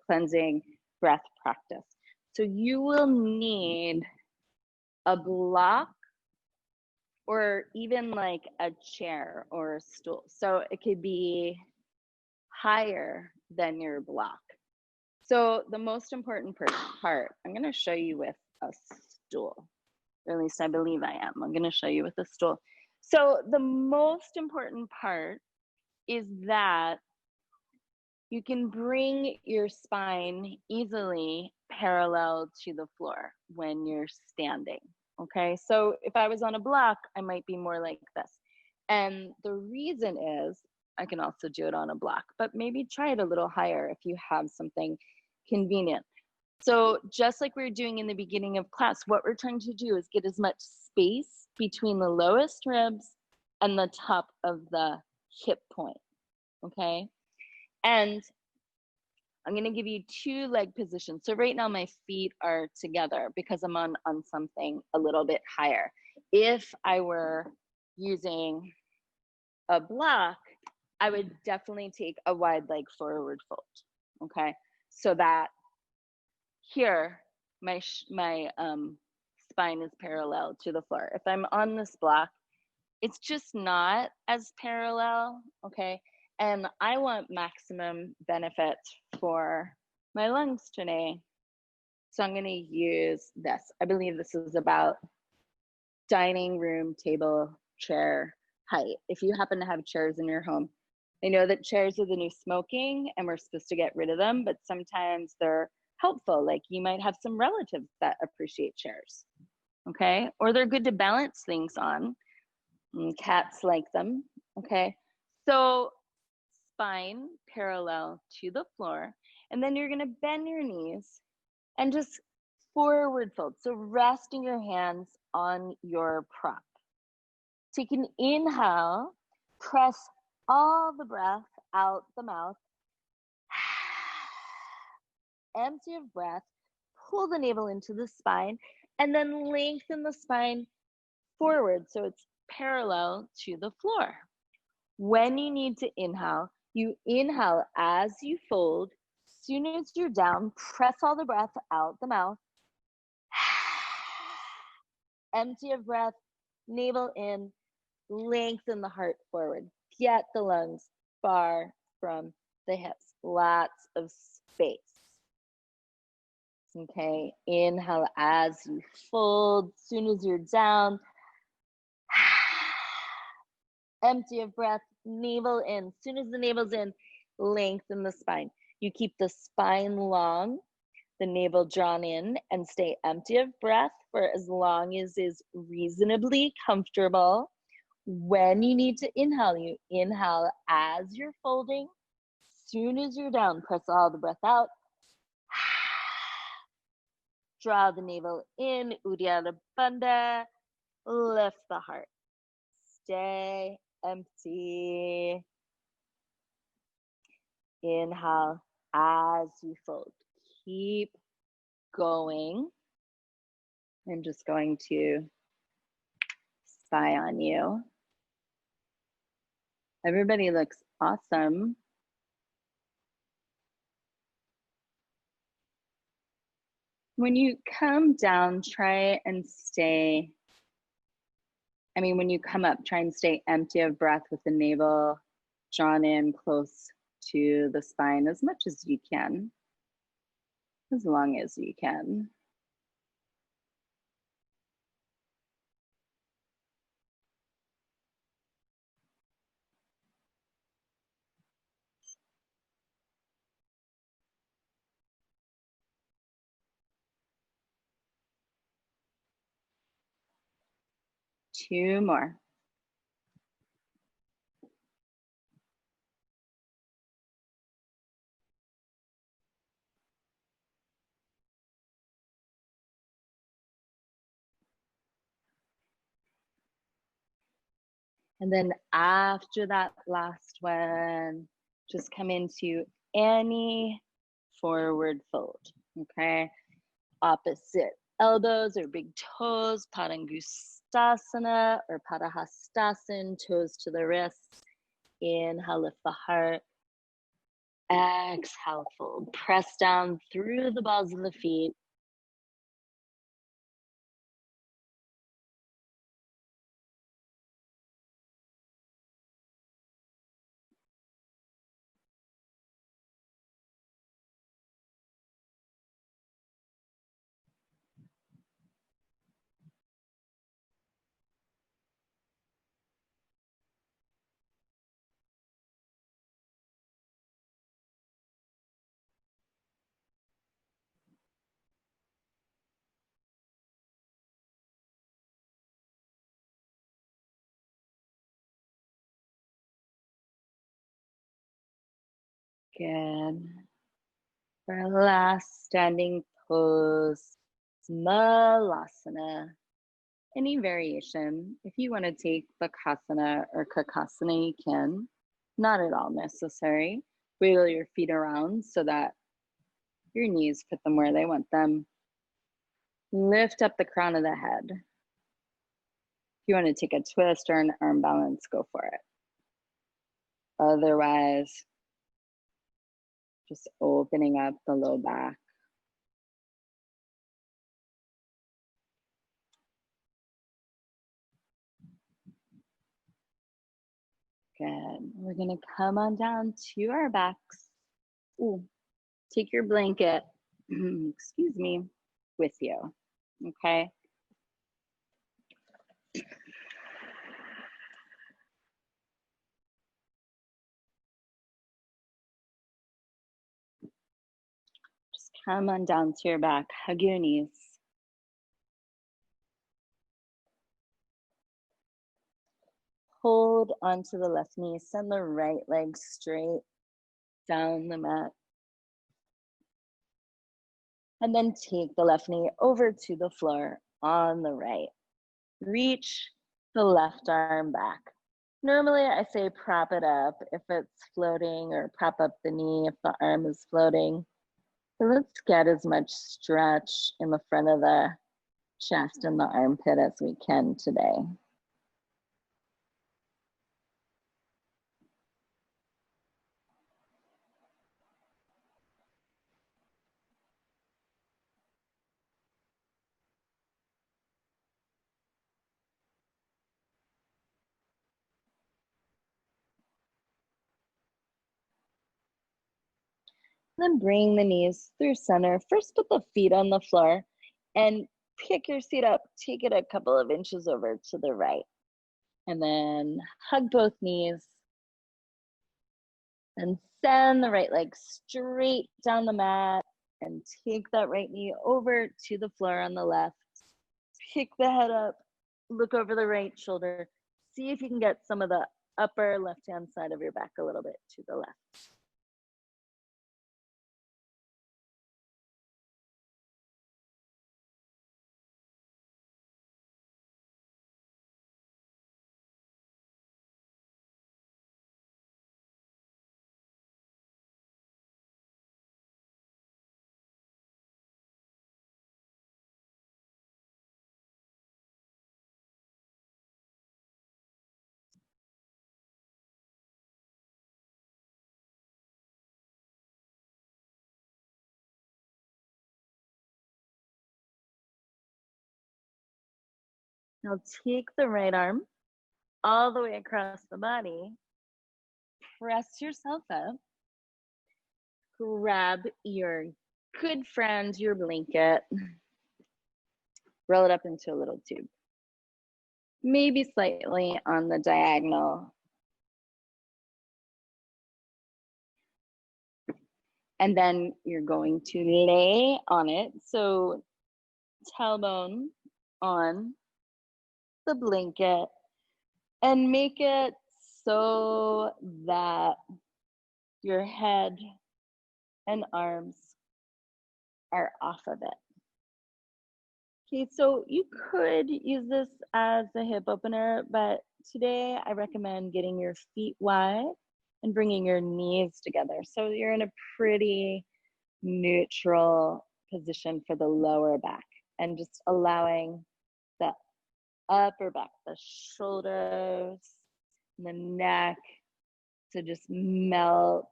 cleansing breath practice. So you will need a block or even like a chair or a stool. So it could be higher than your block. So the most important part, I'm going to show you with a stool. Or at least I believe I am. I'm going to show you with a stool. So the most important part is that you can bring your spine easily parallel to the floor when you're standing. Okay, so if I was on a block, I might be more like this. And the reason is, I can also do it on a block, but maybe try it a little higher if you have something convenient. So just like we were doing in the beginning of class, what we're trying to do is get as much space between the lowest ribs and the top of the hip point, okay? And I'm going to give you 2 leg positions. So right now my feet are together because I'm on something a little bit higher. If I were using a block, I would definitely take a wide leg forward fold. Okay, so that here my spine is parallel to the floor. If I'm on this block, it's just not as parallel. Okay, and I want maximum benefit for my lungs today, so I'm going to use this. I believe this is about dining room table chair height. If you happen to have chairs in your home, I know that chairs are the new smoking and we're supposed to get rid of them, but sometimes they're helpful. Like you might have some relatives that appreciate chairs, okay? Or they're good to balance things on. Cats like them, okay? So spine parallel to the floor, and then you're gonna bend your knees and just forward fold. So resting your hands on your prop. Take an inhale, press all the breath out the mouth. Empty of breath, pull the navel into the spine, and then lengthen the spine forward so it's parallel to the floor. When you need to inhale, you inhale as you fold. As soon as you're down, press all the breath out the mouth. Empty of breath, navel in, lengthen the heart forward. Get the lungs far from the hips. Lots of space. Okay, inhale as you fold. As soon as you're down, empty of breath, navel in. As soon as the navel's in, lengthen the spine. You keep the spine long, the navel drawn in, and stay empty of breath for as long as is reasonably comfortable. When you need to inhale, you inhale as you're folding. As soon as you're down, press all the breath out. Draw the navel in, Uddiyana Bandha. Lift the heart. Stay empty. Inhale as you fold. Keep going. I'm just going to spy on you. Everybody looks awesome. When you come down, try and stay, when you come up, try and stay empty of breath with the navel drawn in close to the spine as much as you can, as long as you can. Two more. And then after that last one, just come into any forward fold, okay? Opposite elbows or big toes, Padangustasana or Padahastasana, toes to the wrists. Inhale, lift the heart. Exhale, fold. Press down through the balls of the feet. Good. For our last standing pose, Malasana. Any variation. If you want to take Bakasana or Kakasana, you can. Not at all necessary. Wiggle your feet around so that your knees, put them where they want them. Lift up the crown of the head. If you want to take a twist or an arm balance, go for it. Otherwise, just opening up the low back. Good. We're going to come on down to our backs. Ooh, take your blanket, excuse me, with you. Okay. Just come on down to your back. Hug your knees. Hold onto the left knee. Send the right leg straight down the mat. And then take the left knee over to the floor on the right. Reach the left arm back. Normally I say prop it up if it's floating, or prop up the knee if the arm is floating. So let's get as much stretch in the front of the chest and the armpit as we can today. Then bring the knees through center. First, put the feet on the floor and pick your seat up. Take it a couple of inches over to the right. And then hug both knees. And send the right leg straight down the mat. And take that right knee over to the floor on the left. Pick the head up. Look over the right shoulder. See if you can get some of the upper left-hand side of your back a little bit to the left. Now take the right arm all the way across the body. Press yourself up. Grab your good friend, your blanket. Roll it up into a little tube. Maybe slightly on the diagonal. And then you're going to lay on it. So tailbone on the blanket, and make it so that your head and arms are off of it. Okay, so you could use this as a hip opener, but today I recommend getting your feet wide and bringing your knees together. So you're in a pretty neutral position for the lower back, and just allowing the upper back, the shoulders, and the neck to just melt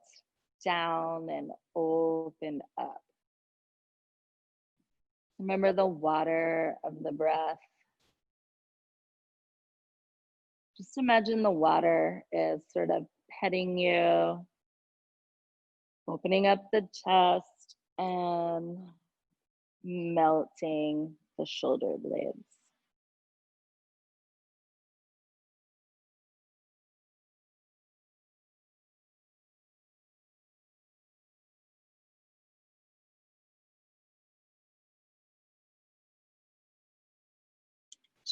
down and open up. Remember the water of the breath. Just imagine the water is sort of petting you, opening up the chest and melting the shoulder blades.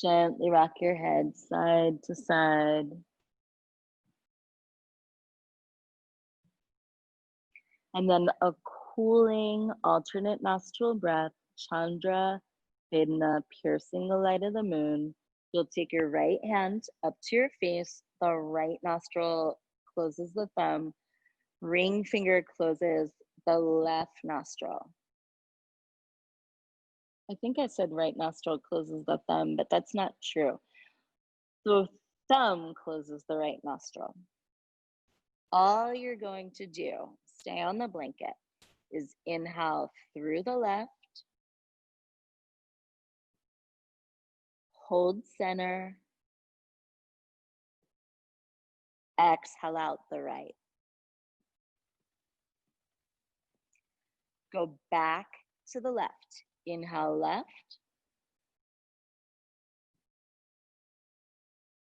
Gently rock your head side to side. And then a cooling alternate nostril breath, Chandra Vedana, piercing the light of the moon. You'll take your right hand up to your face. The right nostril closes the thumb. Ring finger closes the left nostril. I think I said right nostril closes the thumb, but that's not true. The thumb closes the right nostril. All you're going to do, stay on the blanket, is inhale through the left, hold center, exhale out the right. Go back to the left. Inhale left,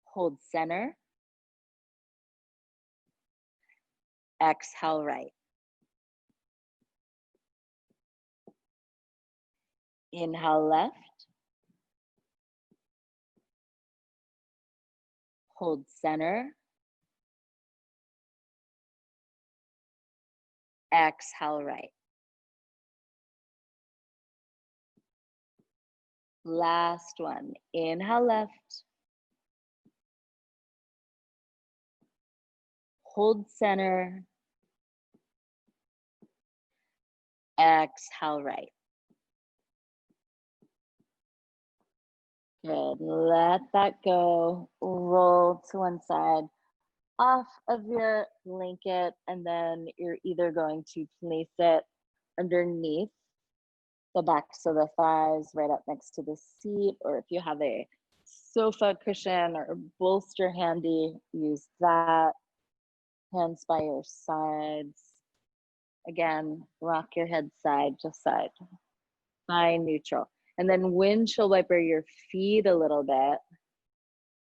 hold center, exhale right. Inhale left, hold center, exhale right. Last one. Inhale left, hold center, exhale right. Good. Let that go. Roll to one side off of your blanket, and then you're either going to place it underneath the backs of the thighs, right up next to the seat, or if you have a sofa cushion or bolster handy, use that. Hands by your sides. Again, rock your head side to side. Find neutral. And then windshield wiper your feet a little bit.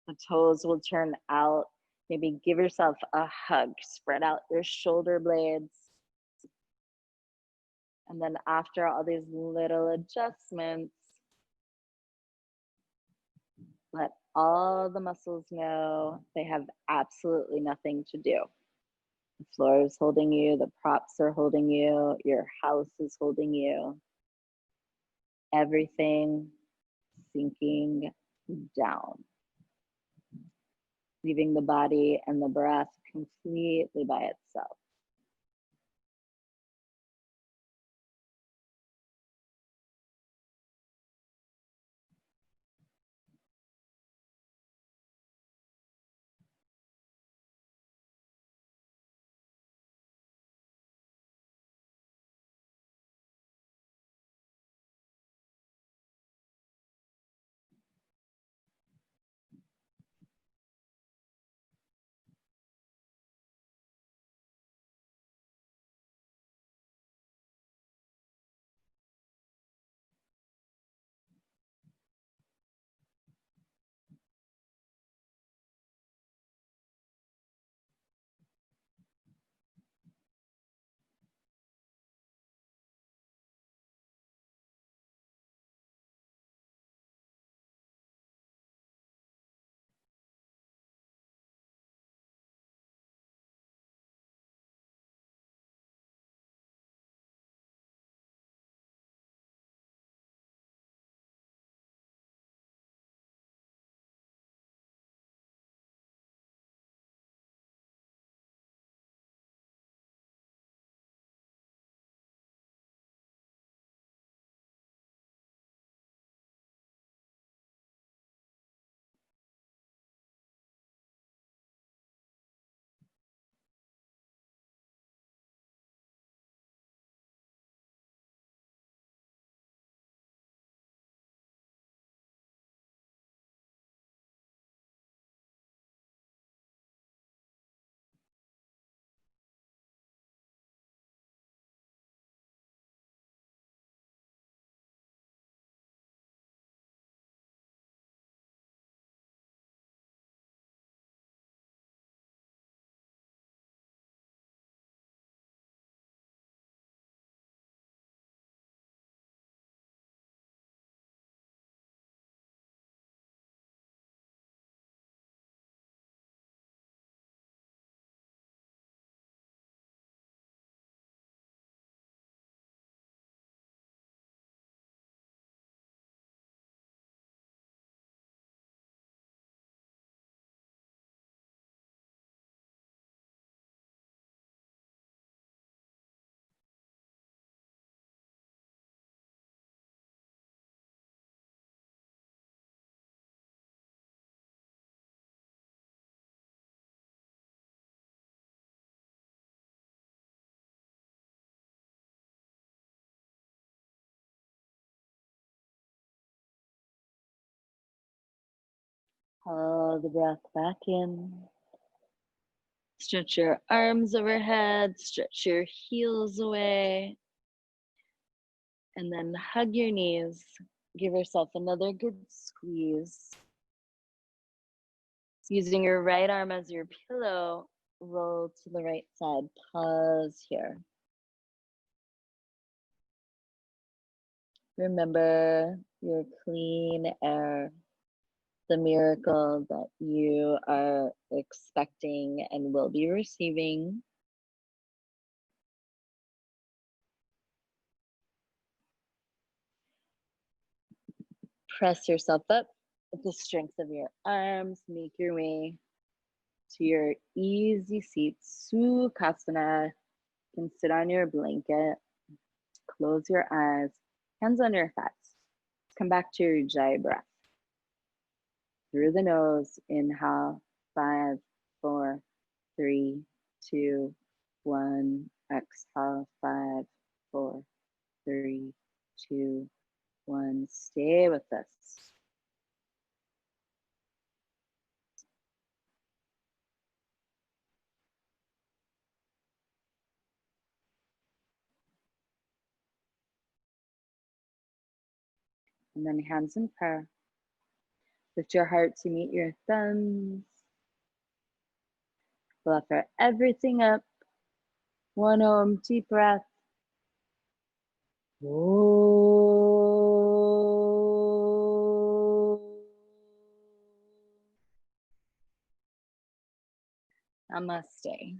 The toes will turn out. Maybe give yourself a hug. Spread out your shoulder blades. And then after all these little adjustments, let all the muscles know they have absolutely nothing to do. The floor is holding you, the props are holding you, your house is holding you. Everything sinking down, leaving the body and the breath completely by itself. Pull the breath back in. Stretch your arms overhead, stretch your heels away. And then hug your knees. Give yourself another good squeeze. Using your right arm as your pillow, roll to the right side. Pause here. Remember your clean air, the miracle that you are expecting and will be receiving. Press yourself up with the strength of your arms. Make your way to your easy seat, Sukhasana. You can sit on your blanket, close your eyes, hands on your thighs. Come back to your Ujjayi breath. Through the nose, inhale, 5, 4, 3, 2, 1. Exhale, 5, 4, 3, 2, 1. Stay with us. And then hands in prayer. Lift your heart to meet your thumbs. Offer everything up. One Om, deep breath. Namaste.